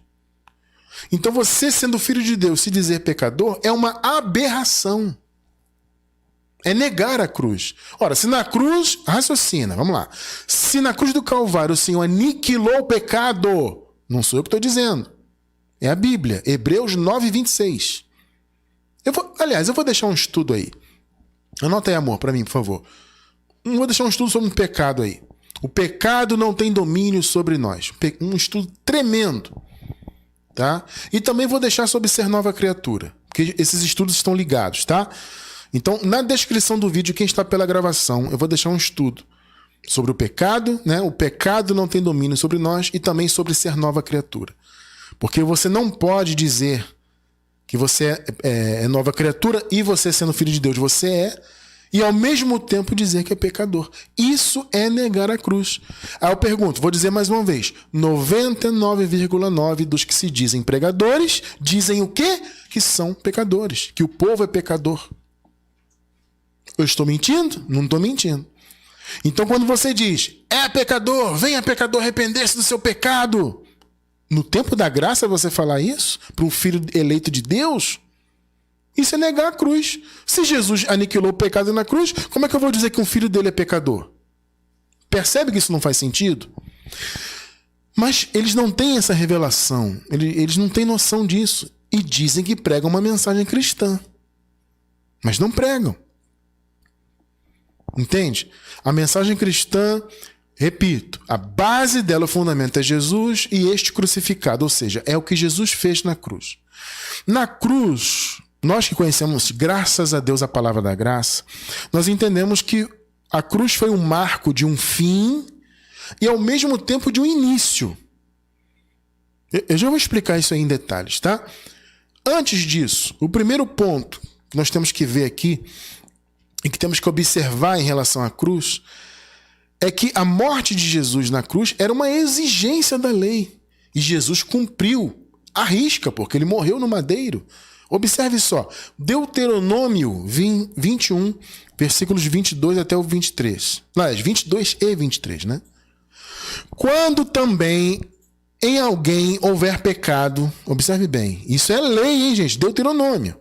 Então você, sendo filho de Deus, se dizer pecador é uma aberração. É negar a cruz. Ora, se na cruz, raciocina, vamos lá. Se na cruz do Calvário o Senhor aniquilou o pecado, não sou eu que estou dizendo. É a Bíblia, Hebreus 9, 26. Eu vou deixar um estudo aí. Anota aí, amor, para mim, por favor. Vou deixar um estudo sobre um pecado aí. O pecado não tem domínio sobre nós. Um estudo tremendo. Tá? E também vou deixar sobre ser nova criatura. Porque esses estudos estão ligados, tá? Então, na descrição do vídeo, quem está pela gravação, eu vou deixar um estudo sobre o pecado, né? O pecado não tem domínio sobre nós e também sobre ser nova criatura. Porque você não pode dizer que você é nova criatura e você sendo filho de Deus, você é, e ao mesmo tempo dizer que é pecador. Isso é negar a cruz. Aí eu pergunto, vou dizer mais uma vez, 99,9% dos que se dizem pregadores dizem o quê? Que são pecadores, que o povo é pecador. Eu estou mentindo? Não estou mentindo. Então quando você diz, é pecador, venha pecador arrepender-se do seu pecado, no tempo da graça você falar isso para um filho eleito de Deus? Isso é negar a cruz. Se Jesus aniquilou o pecado na cruz, como é que eu vou dizer que um filho dele é pecador? Percebe que isso não faz sentido? Mas eles não têm essa revelação. Eles não têm noção disso. E dizem que pregam uma mensagem cristã. Mas não pregam. Entende? A mensagem cristã, repito, a base dela, o fundamento é Jesus e este crucificado. Ou seja, é o que Jesus fez na cruz. Na cruz, nós que conhecemos, graças a Deus, a palavra da graça, nós entendemos que a cruz foi um marco de um fim e, ao mesmo tempo, de um início. Eu já vou explicar isso aí em detalhes, tá? Antes disso, o primeiro ponto que nós temos que ver aqui e que temos que observar em relação à cruz é que a morte de Jesus na cruz era uma exigência da lei. E Jesus cumpriu à risca, porque ele morreu no madeiro. Observe só, Deuteronômio 21, versículos 22 até o 23. 22 e 23, né? Quando também em alguém houver pecado, observe bem, isso é lei, hein, gente? Deuteronômio.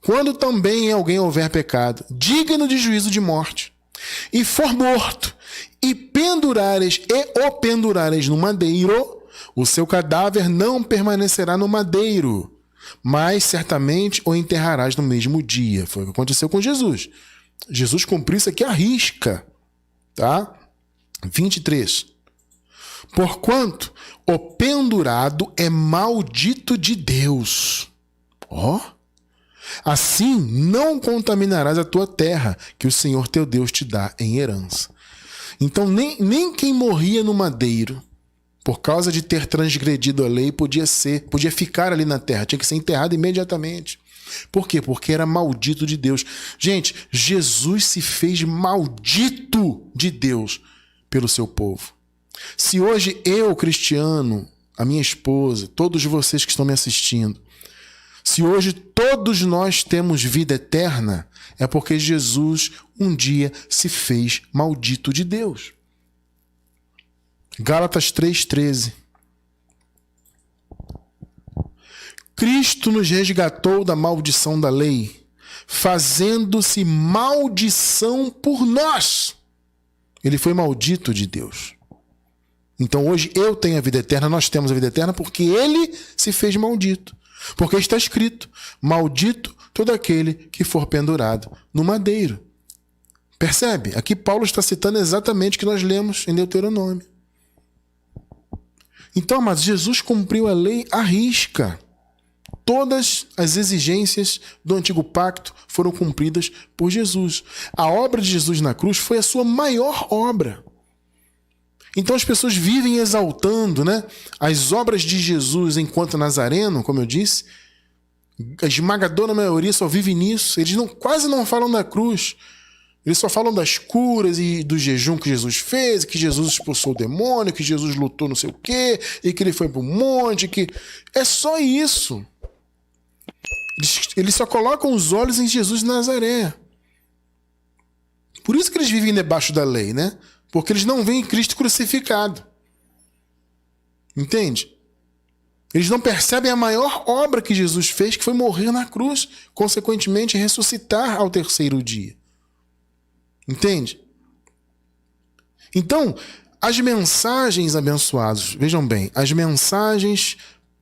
Quando também em alguém houver pecado, digno de juízo de morte, e for morto, e o pendurares no madeiro, o seu cadáver não permanecerá no madeiro, mas certamente o enterrarás no mesmo dia. Foi o que aconteceu com Jesus. Jesus cumpriu isso aqui à risca. Tá? 23. Porquanto o pendurado é maldito de Deus. Assim não contaminarás a tua terra, que o Senhor teu Deus te dá em herança. Então nem quem morria no madeiro, por causa de ter transgredido a lei, podia ficar ali na terra, tinha que ser enterrado imediatamente. Por quê? Porque era maldito de Deus. Gente, Jesus se fez maldito de Deus pelo seu povo. Se hoje eu, cristiano, a minha esposa, todos vocês que estão me assistindo, se hoje todos nós temos vida eterna, é porque Jesus um dia se fez maldito de Deus. Gálatas 3,13. Cristo nos resgatou da maldição da lei, fazendo-se maldição por nós. Ele foi maldito de Deus. Então hoje eu tenho a vida eterna, nós temos a vida eterna porque ele se fez maldito. Porque está escrito, maldito todo aquele que for pendurado no madeiro. Percebe? Aqui Paulo está citando exatamente o que nós lemos em Deuteronômio. Então, amados, Jesus cumpriu a lei à risca. Todas as exigências do antigo pacto foram cumpridas por Jesus. A obra de Jesus na cruz foi a sua maior obra. Então as pessoas vivem exaltando, né, as obras de Jesus enquanto nazareno, como eu disse. A esmagadora maioria só vive nisso. Eles quase não falam da cruz. Eles só falam das curas e do jejum que Jesus fez, que Jesus expulsou o demônio, que Jesus lutou não sei o quê, e que ele foi para o monte, que... É só isso. Eles só colocam os olhos em Jesus de Nazaré. Por isso que eles vivem debaixo da lei, né? Porque eles não veem Cristo crucificado. Entende? Eles não percebem a maior obra que Jesus fez, que foi morrer na cruz, consequentemente ressuscitar ao terceiro dia. Entende? Então, as mensagens abençoadas, vejam bem, as mensagens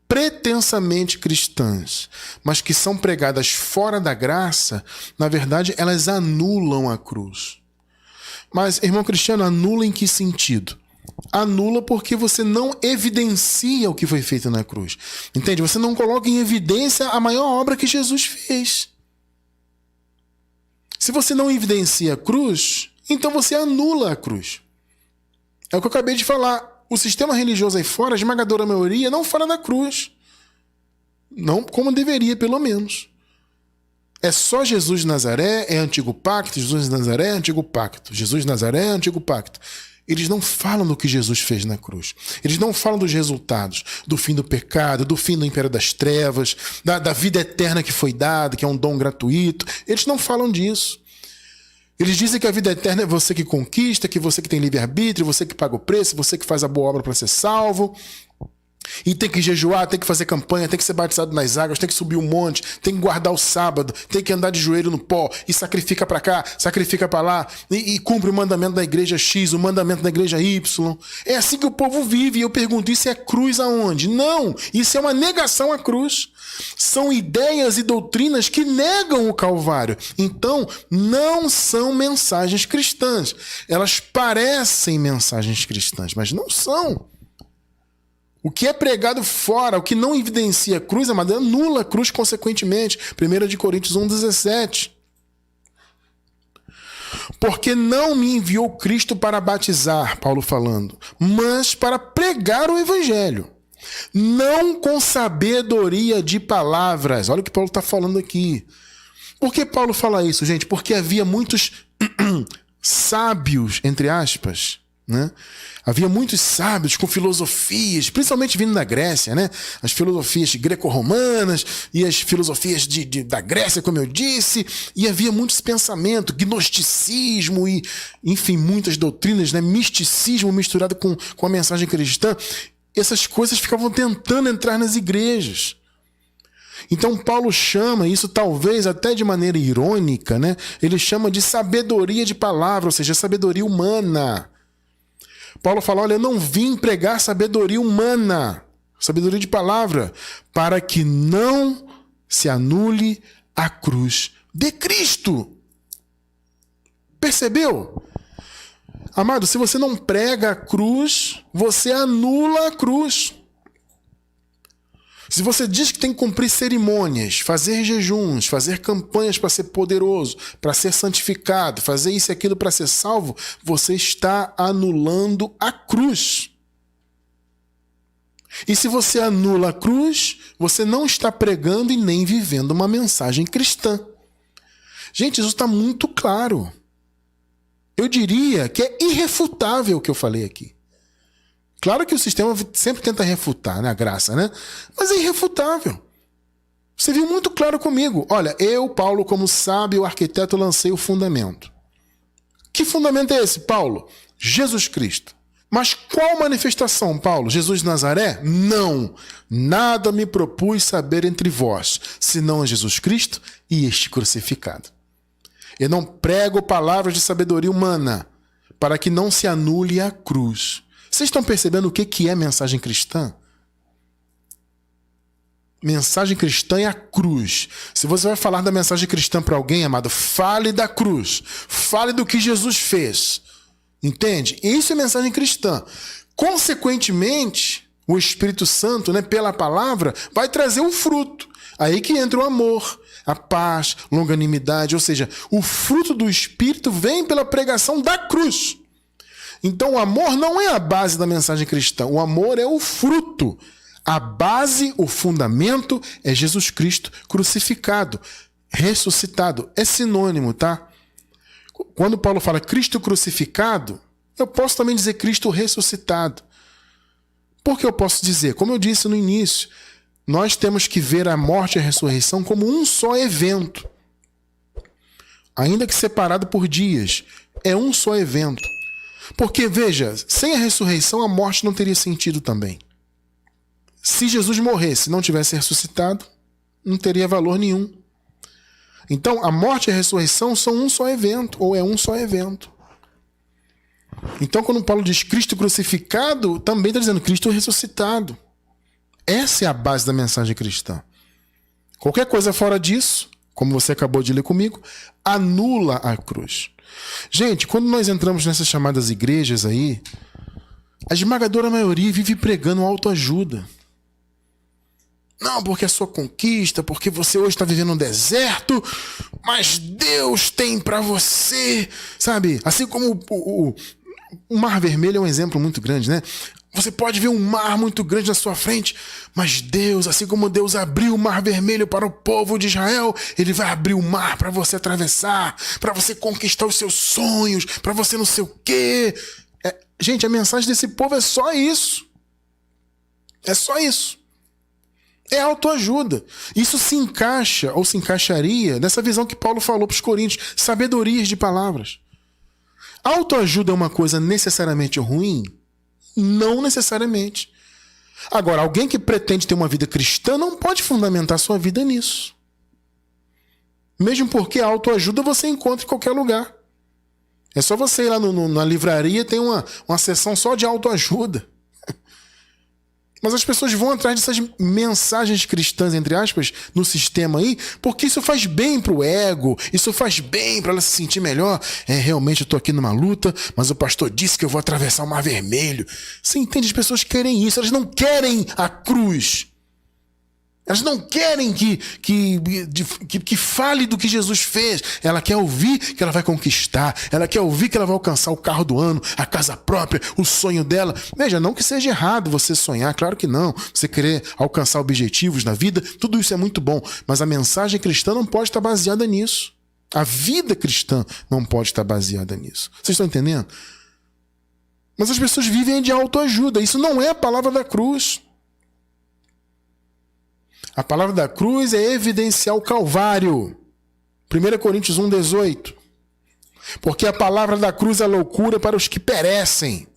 pretensamente cristãs, mas que são pregadas fora da graça, na verdade, elas anulam a cruz. Mas, irmão Cristiano, anula em que sentido? Anula porque você não evidencia o que foi feito na cruz. Entende? Você não coloca em evidência a maior obra que Jesus fez. Se você não evidencia a cruz, então você anula a cruz. É o que eu acabei de falar. O sistema religioso aí fora, a esmagadora maioria, não fala da cruz. Não como deveria, pelo menos. É só Jesus de Nazaré, é antigo pacto, Jesus de Nazaré é antigo pacto, Jesus de Nazaré é antigo pacto. Eles não falam do que Jesus fez na cruz. Eles não falam dos resultados, do fim do pecado, do fim do império das trevas, da vida eterna que foi dada, que é um dom gratuito. Eles não falam disso. Eles dizem que a vida eterna é você que conquista, que você que tem livre-arbítrio, você que paga o preço, você que faz a boa obra para ser salvo. E tem que jejuar, tem que fazer campanha, tem que ser batizado nas águas, tem que subir um monte, tem que guardar o sábado, tem que andar de joelho no pó e sacrifica para cá, sacrifica para lá e cumpre o mandamento da igreja X, o mandamento da igreja Y. É assim que o povo vive. E eu pergunto, isso é cruz aonde? Não, isso é uma negação à cruz. São ideias e doutrinas que negam o Calvário. Então, não são mensagens cristãs. Elas parecem mensagens cristãs, mas não são. O que é pregado fora, o que não evidencia a cruz, amado, anula a cruz consequentemente. 1 Coríntios 1,17. Porque não me enviou Cristo para batizar, Paulo falando, mas para pregar o evangelho. Não com sabedoria de palavras. Olha o que Paulo está falando aqui. Por que Paulo fala isso, gente? Porque havia muitos sábios, entre aspas, né? Havia muitos sábios com filosofias, principalmente vindo da Grécia, né? As filosofias greco-romanas e as filosofias da Grécia, como eu disse, e havia muitos pensamentos, gnosticismo e, enfim, muitas doutrinas, né? Misticismo misturado com a mensagem cristã. Essas coisas ficavam tentando entrar nas igrejas. Então Paulo chama isso, talvez até de maneira irônica, né? Ele chama de sabedoria de palavra, ou seja, sabedoria humana. Paulo fala, olha, eu não vim pregar sabedoria humana, sabedoria de palavra, para que não se anule a cruz de Cristo. Percebeu? Amado, se você não prega a cruz, você anula a cruz. Se você diz que tem que cumprir cerimônias, fazer jejuns, fazer campanhas para ser poderoso, para ser santificado, fazer isso e aquilo para ser salvo, você está anulando a cruz. E se você anula a cruz, você não está pregando e nem vivendo uma mensagem cristã. Gente, isso está muito claro. Eu diria que é irrefutável o que eu falei aqui. Claro que o sistema sempre tenta refutar, né, a graça, né? Mas é irrefutável. Você viu muito claro comigo. Olha, eu, Paulo, como sábio arquiteto, lancei o fundamento. Que fundamento é esse, Paulo? Jesus Cristo. Mas qual manifestação, Paulo? Jesus de Nazaré? Não. Nada me propus saber entre vós, senão a Jesus Cristo e este crucificado. Eu não prego palavras de sabedoria humana, para que não se anule a cruz. Vocês estão percebendo o que é mensagem cristã? Mensagem cristã é a cruz. Se você vai falar da mensagem cristã para alguém, amado, fale da cruz. Fale do que Jesus fez. Entende? Isso é mensagem cristã. Consequentemente, o Espírito Santo, né, pela palavra, vai trazer o fruto. Aí que entra o amor, a paz, longanimidade, ou seja, o fruto do Espírito vem pela pregação da cruz. Então o amor não é a base da mensagem cristã, o amor é o fruto. A base, o fundamento é Jesus Cristo crucificado, ressuscitado. É sinônimo, tá? Quando Paulo fala Cristo crucificado, eu posso também dizer Cristo ressuscitado. Por que eu posso dizer? Como eu disse no início, nós temos que ver a morte e a ressurreição como um só evento. Ainda que separado por dias, é um só evento. Porque, veja, sem a ressurreição a morte não teria sentido também. Se Jesus morresse e não tivesse ressuscitado, não teria valor nenhum. Então, a morte e a ressurreição são um só evento, ou é um só evento. Então, quando Paulo diz Cristo crucificado, também está dizendo Cristo ressuscitado. Essa é a base da mensagem cristã. Qualquer coisa fora disso, como você acabou de ler comigo, anula a cruz. Gente, quando nós entramos nessas chamadas igrejas aí, a esmagadora maioria vive pregando autoajuda. Não, porque é sua conquista, porque você hoje está vivendo um deserto, mas Deus tem para você, sabe? Assim como o Mar Vermelho é um exemplo muito grande, né? Você pode ver um mar muito grande na sua frente, mas Deus, assim como Deus abriu o Mar Vermelho para o povo de Israel, Ele vai abrir o mar para você atravessar, para você conquistar os seus sonhos, para você não sei o quê. Gente, a mensagem desse povo é só isso. É só isso. É autoajuda. Isso se encaixa, ou se encaixaria, nessa visão que Paulo falou para os coríntios, sabedorias de palavras. Autoajuda é uma coisa necessariamente ruim? Não necessariamente. Agora, alguém que pretende ter uma vida cristã não pode fundamentar sua vida nisso. Mesmo porque a autoajuda você encontra em qualquer lugar. É só você ir lá na livraria, tem uma seção só de autoajuda. Mas as pessoas vão atrás dessas mensagens cristãs, entre aspas, no sistema aí, porque isso faz bem pro ego, isso faz bem para ela se sentir melhor. Realmente eu tô aqui numa luta, mas o pastor disse que eu vou atravessar o Mar Vermelho. Você entende? As pessoas querem isso, elas não querem a cruz. Elas não querem que fale do que Jesus fez. Ela quer ouvir que ela vai conquistar. Ela quer ouvir que ela vai alcançar o carro do ano, a casa própria, o sonho dela. Veja, não que seja errado você sonhar, claro que não. Você querer alcançar objetivos na vida, tudo isso é muito bom. Mas a mensagem cristã não pode estar baseada nisso. A vida cristã não pode estar baseada nisso. Vocês estão entendendo? Mas as pessoas vivem de autoajuda. Isso não é a palavra da cruz. A palavra da cruz é evidenciar o Calvário. 1 Coríntios 1,18. Porque a palavra da cruz é loucura para os que perecem.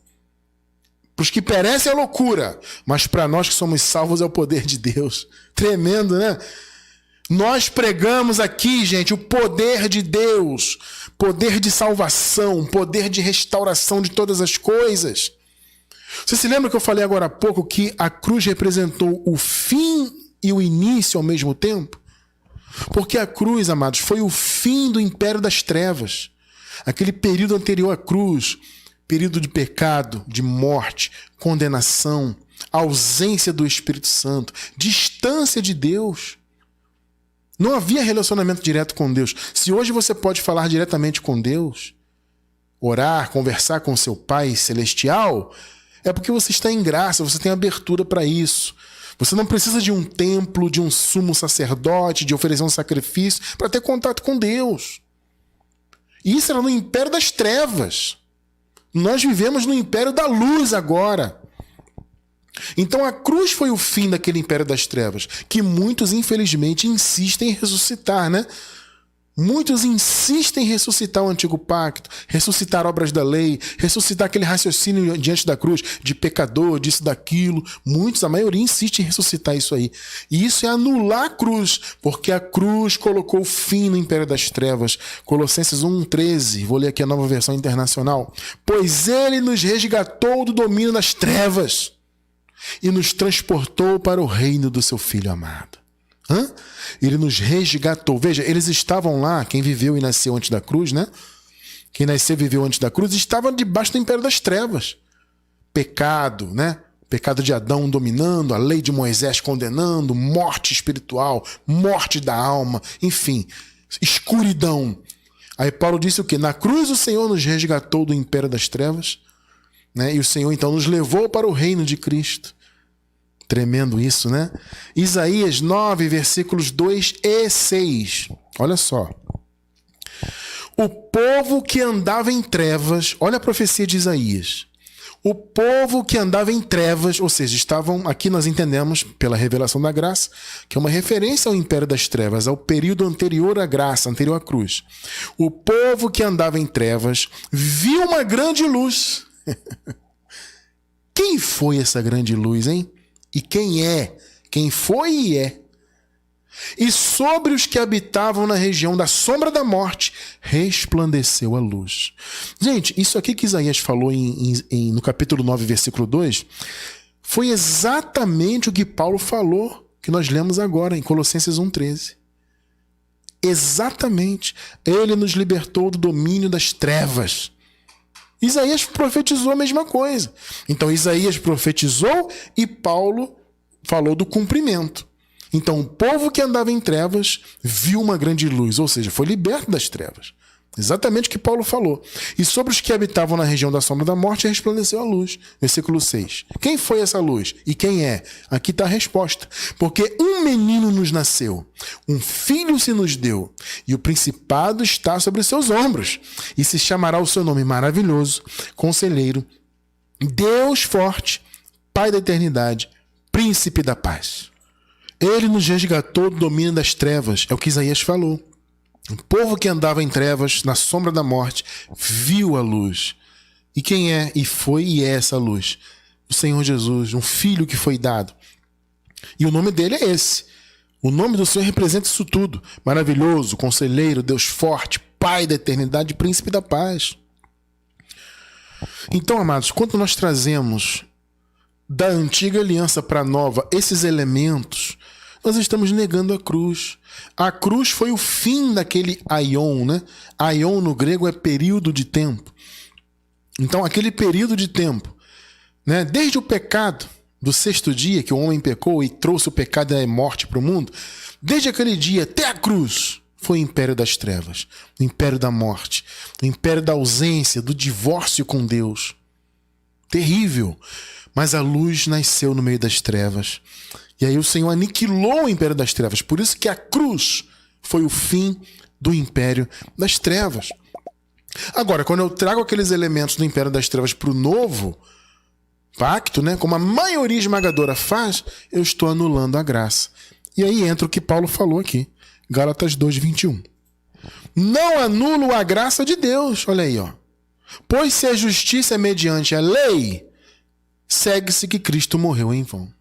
Para os que perecem é loucura, mas para nós que somos salvos é o poder de Deus. Tremendo, né? Nós pregamos aqui, gente, o poder de Deus, poder de salvação, poder de restauração de todas as coisas. Você se lembra que eu falei agora há pouco que a cruz representou o fim e o início ao mesmo tempo? Porque a cruz, amados, foi o fim do império das trevas. Aquele período anterior à cruz, período de pecado, de morte, condenação, ausência do Espírito Santo, distância de Deus. Não havia relacionamento direto com Deus. Se hoje você pode falar diretamente com Deus, orar, conversar com seu Pai celestial, é porque você está em graça, você tem abertura para isso. Você não precisa de um templo, de um sumo sacerdote, de oferecer um sacrifício para ter contato com Deus. E isso era no império das trevas. Nós vivemos no império da luz agora. Então a cruz foi o fim daquele império das trevas, que muitos, infelizmente, insistem em ressuscitar, né? Muitos insistem em ressuscitar o antigo pacto, ressuscitar obras da lei, ressuscitar aquele raciocínio diante da cruz, de pecador, disso, daquilo. Muitos, a maioria, insiste em ressuscitar isso aí. E isso é anular a cruz, porque a cruz colocou fim no império das trevas. Colossenses 1,13, vou ler aqui a Nova Versão Internacional. Pois ele nos resgatou do domínio das trevas e nos transportou para o reino do seu Filho amado. Ele nos resgatou. Veja, eles estavam lá, quem viveu e nasceu antes da cruz, né? Quem nasceu e viveu antes da cruz estava debaixo do império das trevas. Pecado, né? Pecado de Adão dominando, a lei de Moisés condenando, morte espiritual, morte da alma, enfim, escuridão. Aí Paulo disse o quê? Na cruz o Senhor nos resgatou do império das trevas, né? E o Senhor então nos levou para o reino de Cristo. Tremendo isso, né? Isaías 9, versículos 2 e 6. Olha só. O povo que andava em trevas, olha a profecia de Isaías. O povo que andava em trevas, ou seja, estavam, aqui nós entendemos, pela revelação da graça, que é uma referência ao império das trevas, ao período anterior à graça, anterior à cruz. O povo que andava em trevas viu uma grande luz. Quem foi essa grande luz, hein? E quem é? Quem foi e é? E sobre os que habitavam na região da sombra da morte, resplandeceu a luz. Gente, isso aqui que Isaías falou no capítulo 9, versículo 2, foi exatamente o que Paulo falou, que nós lemos agora, em Colossenses 1,13. Exatamente. Ele nos libertou do domínio das trevas. Isaías profetizou a mesma coisa. Então, Isaías profetizou e Paulo falou do cumprimento. Então, o povo que andava em trevas viu uma grande luz, ou seja, foi liberto das trevas. Exatamente o que Paulo falou. E sobre os que habitavam na região da sombra da morte, resplandeceu a luz. Versículo 6. Quem foi essa luz? E quem é? Aqui está a resposta. Porque um menino nos nasceu, um filho se nos deu, e o principado está sobre os seus ombros. E se chamará o seu nome maravilhoso, Conselheiro, Deus forte, Pai da eternidade, Príncipe da paz. Ele nos resgatou do domínio das trevas, é o que Isaías falou. O povo que andava em trevas, na sombra da morte, viu a luz. E quem é, e foi e é essa luz? O Senhor Jesus, um filho que foi dado. E o nome dele é esse. O nome do Senhor representa isso tudo. Maravilhoso, Conselheiro, Deus forte, Pai da eternidade, Príncipe da paz. Então, amados, quando nós trazemos da antiga aliança para a nova esses elementos, nós estamos negando a cruz. A cruz foi o fim daquele aion, né? Aion no grego é período de tempo. Então, aquele período de tempo, né? Desde o pecado do sexto dia, que o homem pecou e trouxe o pecado e a morte para o mundo, desde aquele dia até a cruz, foi o império das trevas, o império da morte, o império da ausência, do divórcio com Deus. Terrível. Mas a luz nasceu no meio das trevas. E aí o Senhor aniquilou o império das trevas. Por isso que a cruz foi o fim do império das trevas. Agora, quando eu trago aqueles elementos do império das trevas para o novo pacto, né, como a maioria esmagadora faz, eu estou anulando a graça. E aí entra o que Paulo falou aqui. Gálatas 2:21. Não anulo a graça de Deus. Olha aí, ó. Pois se a justiça é mediante a lei, segue-se que Cristo morreu em vão.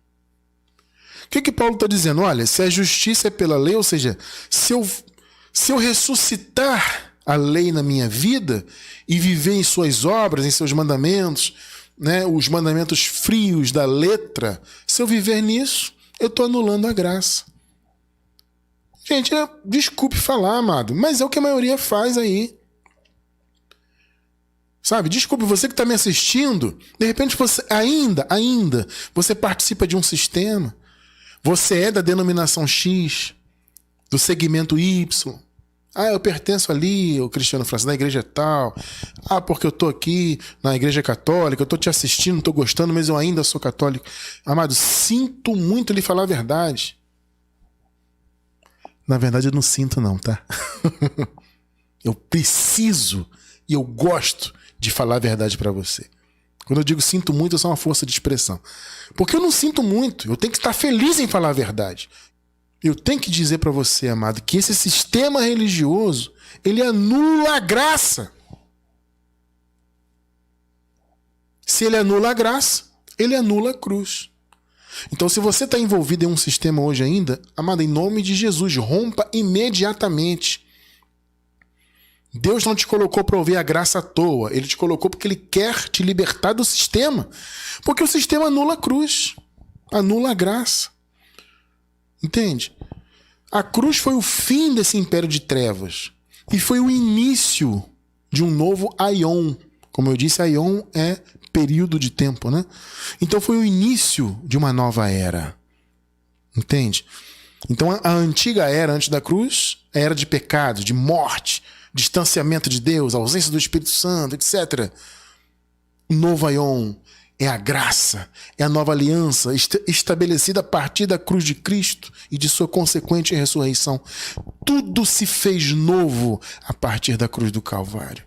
O que Paulo está dizendo? Olha, se a justiça é pela lei, ou seja, se eu ressuscitar a lei na minha vida e viver em suas obras, em seus mandamentos, né, os mandamentos frios da letra, se eu viver nisso, eu estou anulando a graça. Gente, desculpe falar, amado, mas é o que a maioria faz aí. Sabe, desculpe, você que está me assistindo, de repente você ainda, você participa de um sistema, você é da denominação X, do segmento Y. Ah, eu pertenço ali, o Cristiano Francisco, na igreja tal. Ah, porque eu estou aqui na igreja católica, eu estou te assistindo, estou gostando, mas eu ainda sou católico. Amado, sinto muito lhe falar a verdade. Na verdade, eu não sinto não, tá? Eu preciso e eu gosto de falar a verdade para você. Quando eu digo sinto muito, é só uma força de expressão. Porque eu não sinto muito, eu tenho que estar feliz em falar a verdade. Eu tenho que dizer para você, amado, que esse sistema religioso, ele anula a graça. Se ele anula a graça, ele anula a cruz. Então, se você está envolvido em um sistema hoje ainda, amado, em nome de Jesus, rompa imediatamente. Deus não te colocou para ouvir a graça à toa. Ele te colocou porque Ele quer te libertar do sistema. Porque o sistema anula a cruz. Anula a graça. Entende? A cruz foi o fim desse império de trevas. E foi o início de um novo aion. Como eu disse, aion é período de tempo, né? Então foi o início de uma nova era. Entende? Então a antiga era antes da cruz, a era de pecado, de morte, distanciamento de Deus, ausência do Espírito Santo, etc. O novo aion é a graça, é a nova aliança estabelecida a partir da cruz de Cristo e de sua consequente ressurreição. Tudo se fez novo a partir da cruz do Calvário.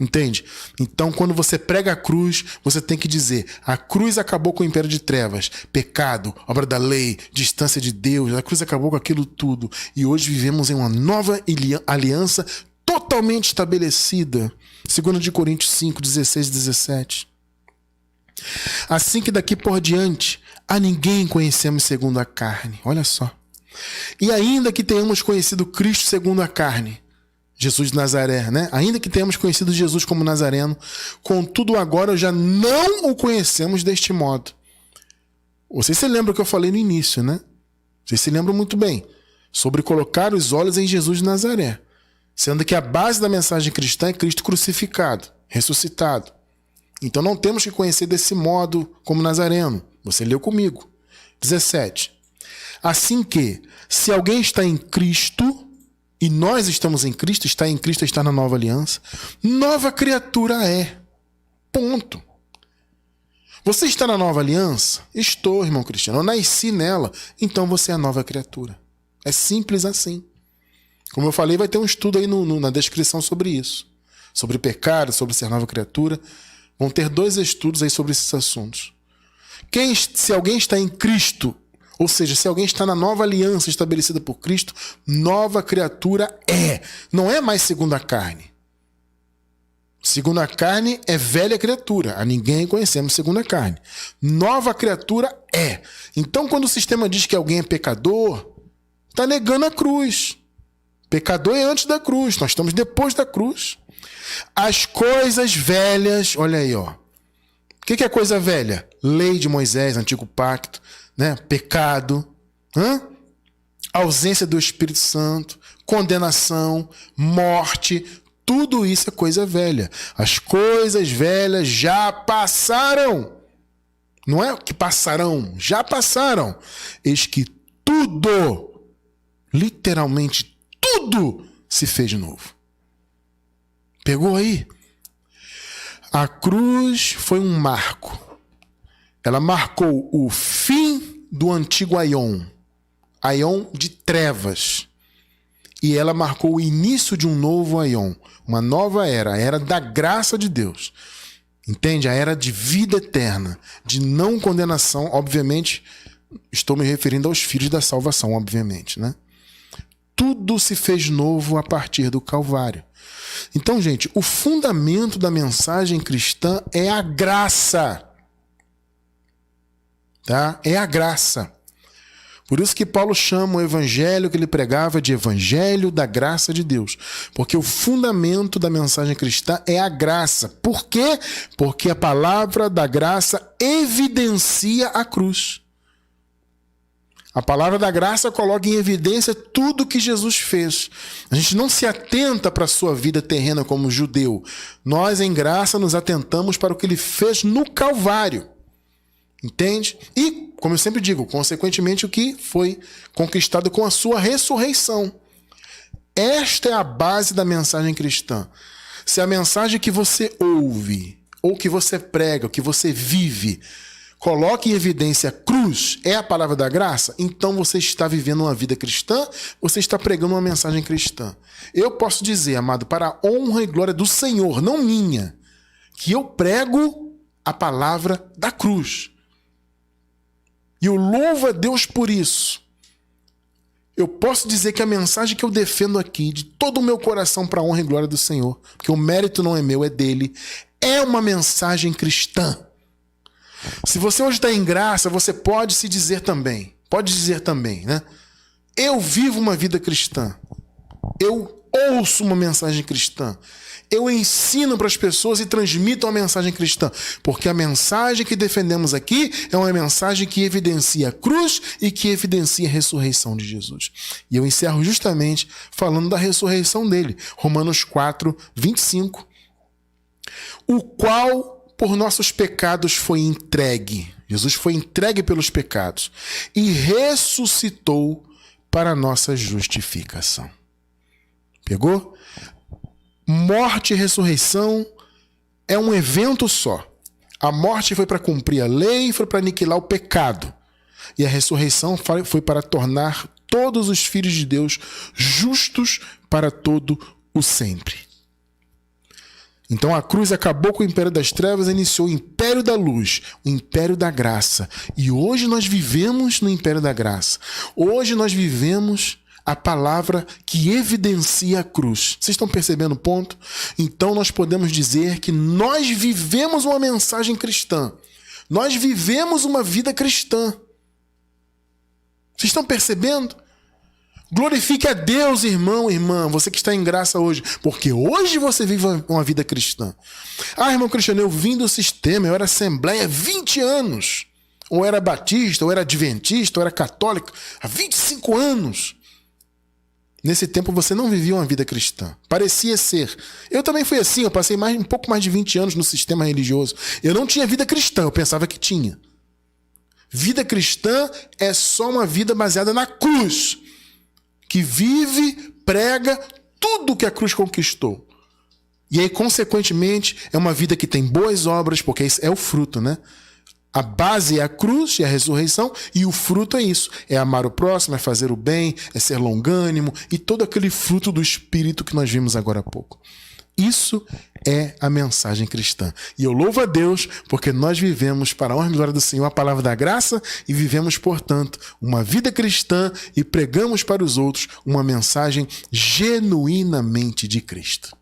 Entende? Então, quando você prega a cruz, você tem que dizer: a cruz acabou com o império de trevas, pecado, obra da lei, distância de Deus. A cruz acabou com aquilo tudo. E hoje vivemos em uma nova aliança totalmente estabelecida. 2 Coríntios 5, 16 e 17. Assim que daqui por diante a ninguém conhecemos segundo a carne. Olha só. E ainda que tenhamos conhecido Cristo segundo a carne, Jesus de Nazaré, né? Ainda que tenhamos conhecido Jesus como Nazareno, contudo agora já não o conhecemos deste modo. Vocês se lembram que eu falei no início, né? Vocês se lembram muito bem. Sobre colocar os olhos em Jesus de Nazaré. Sendo que a base da mensagem cristã é Cristo crucificado, ressuscitado. Então não temos que conhecer desse modo como Nazareno. Você leu comigo. 17. Assim que, se alguém está em Cristo, e nós estamos em Cristo, está na nova aliança, nova criatura é. Ponto. Você está na nova aliança? Estou, irmão Cristiano. Eu nasci nela, então você é a nova criatura. É simples assim. Como eu falei, vai ter um estudo aí na descrição sobre isso. Sobre pecado, sobre ser nova criatura. Vão ter 2 estudos aí sobre esses assuntos. Se alguém está em Cristo, ou seja, se alguém está na nova aliança estabelecida por Cristo, nova criatura é. Não é mais segundo a carne. Segundo a carne é velha criatura. A ninguém conhecemos segundo a carne. Nova criatura é. Então, quando o sistema diz que alguém é pecador, está negando a cruz. Pecador é antes da cruz. Nós estamos depois da cruz. As coisas velhas, olha aí, ó. O que é coisa velha? Lei de Moisés, Antigo Pacto, né? Pecado, ausência do Espírito Santo, condenação, morte, tudo isso é coisa velha. As coisas velhas já passaram. Não é que passarão, já passaram. Eis que tudo, literalmente tudo, se fez novo. Pegou aí? A cruz foi um marco. Ela marcou o fim do antigo aion. Aion de trevas. E ela marcou o início de um novo aion. Uma nova era. A era da graça de Deus. Entende? A era de vida eterna. De não condenação. Obviamente, estou me referindo aos filhos da salvação, obviamente, né? Tudo se fez novo a partir do Calvário. Então, gente, o fundamento da mensagem cristã é a graça. Tá? É a graça. Por isso que Paulo chama o evangelho que ele pregava de evangelho da graça de Deus. Porque o fundamento da mensagem cristã é a graça. Por quê? Porque a palavra da graça evidencia a cruz. A palavra da graça coloca em evidência tudo que Jesus fez. A gente não se atenta para a sua vida terrena como judeu. Nós, em graça, nos atentamos para o que ele fez no Calvário. Entende? E, como eu sempre digo, consequentemente, o que foi conquistado com a sua ressurreição. Esta é a base da mensagem cristã. Se a mensagem que você ouve, ou que você prega, ou que você vive, coloque em evidência a cruz, é a palavra da graça, então você está vivendo uma vida cristã, você está pregando uma mensagem cristã. Eu posso dizer, amado, para a honra e glória do Senhor, não minha, que eu prego a palavra da cruz. E eu louvo a Deus por isso. Eu posso dizer que a mensagem que eu defendo aqui, de todo o meu coração para a honra e glória do Senhor, porque o mérito não é meu, é dele, é uma mensagem cristã. Se você hoje está em graça, você pode dizer também, né? Eu vivo uma vida cristã. Eu ouço uma mensagem cristã. Eu ensino para as pessoas e transmito uma mensagem cristã. Porque a mensagem que defendemos aqui é uma mensagem que evidencia a cruz e que evidencia a ressurreição de Jesus. E eu encerro justamente falando da ressurreição dele. Romanos 4, 25. o qual por nossos pecados foi entregue. Jesus foi entregue pelos pecados e ressuscitou para a nossa justificação. Pegou? Morte e ressurreição é um evento só. A morte foi para cumprir a lei, foi para aniquilar o pecado. E a ressurreição foi para tornar todos os filhos de Deus justos para todo o sempre. Então a cruz acabou com o império das trevas e iniciou o império da luz, o império da graça. E hoje nós vivemos no império da graça. Hoje nós vivemos a palavra que evidencia a cruz. Vocês estão percebendo o ponto? Então nós podemos dizer que nós vivemos uma mensagem cristã. Nós vivemos uma vida cristã. Vocês estão percebendo? Glorifique a Deus, irmão, irmã, você que está em graça hoje, porque hoje você vive uma vida cristã. Ah, irmão Cristiano, eu vim do sistema, eu era assembleia há 20 anos. Ou era batista, ou era adventista, ou era católico, há 25 anos. Nesse tempo você não vivia uma vida cristã. Parecia ser. Eu também fui assim, eu passei um pouco mais de 20 anos no sistema religioso. Eu não tinha vida cristã, eu pensava que tinha. Vida cristã é só uma vida baseada na cruz, que vive, prega tudo que a cruz conquistou. E aí, consequentemente, é uma vida que tem boas obras, porque isso é o fruto, né? A base é a cruz e a ressurreição, e o fruto é isso. É amar o próximo, é fazer o bem, é ser longânimo, e todo aquele fruto do Espírito que nós vimos agora há pouco. Isso é a mensagem cristã. E eu louvo a Deus porque nós vivemos para a honra e glória do Senhor a palavra da graça e vivemos, portanto, uma vida cristã e pregamos para os outros uma mensagem genuinamente de Cristo.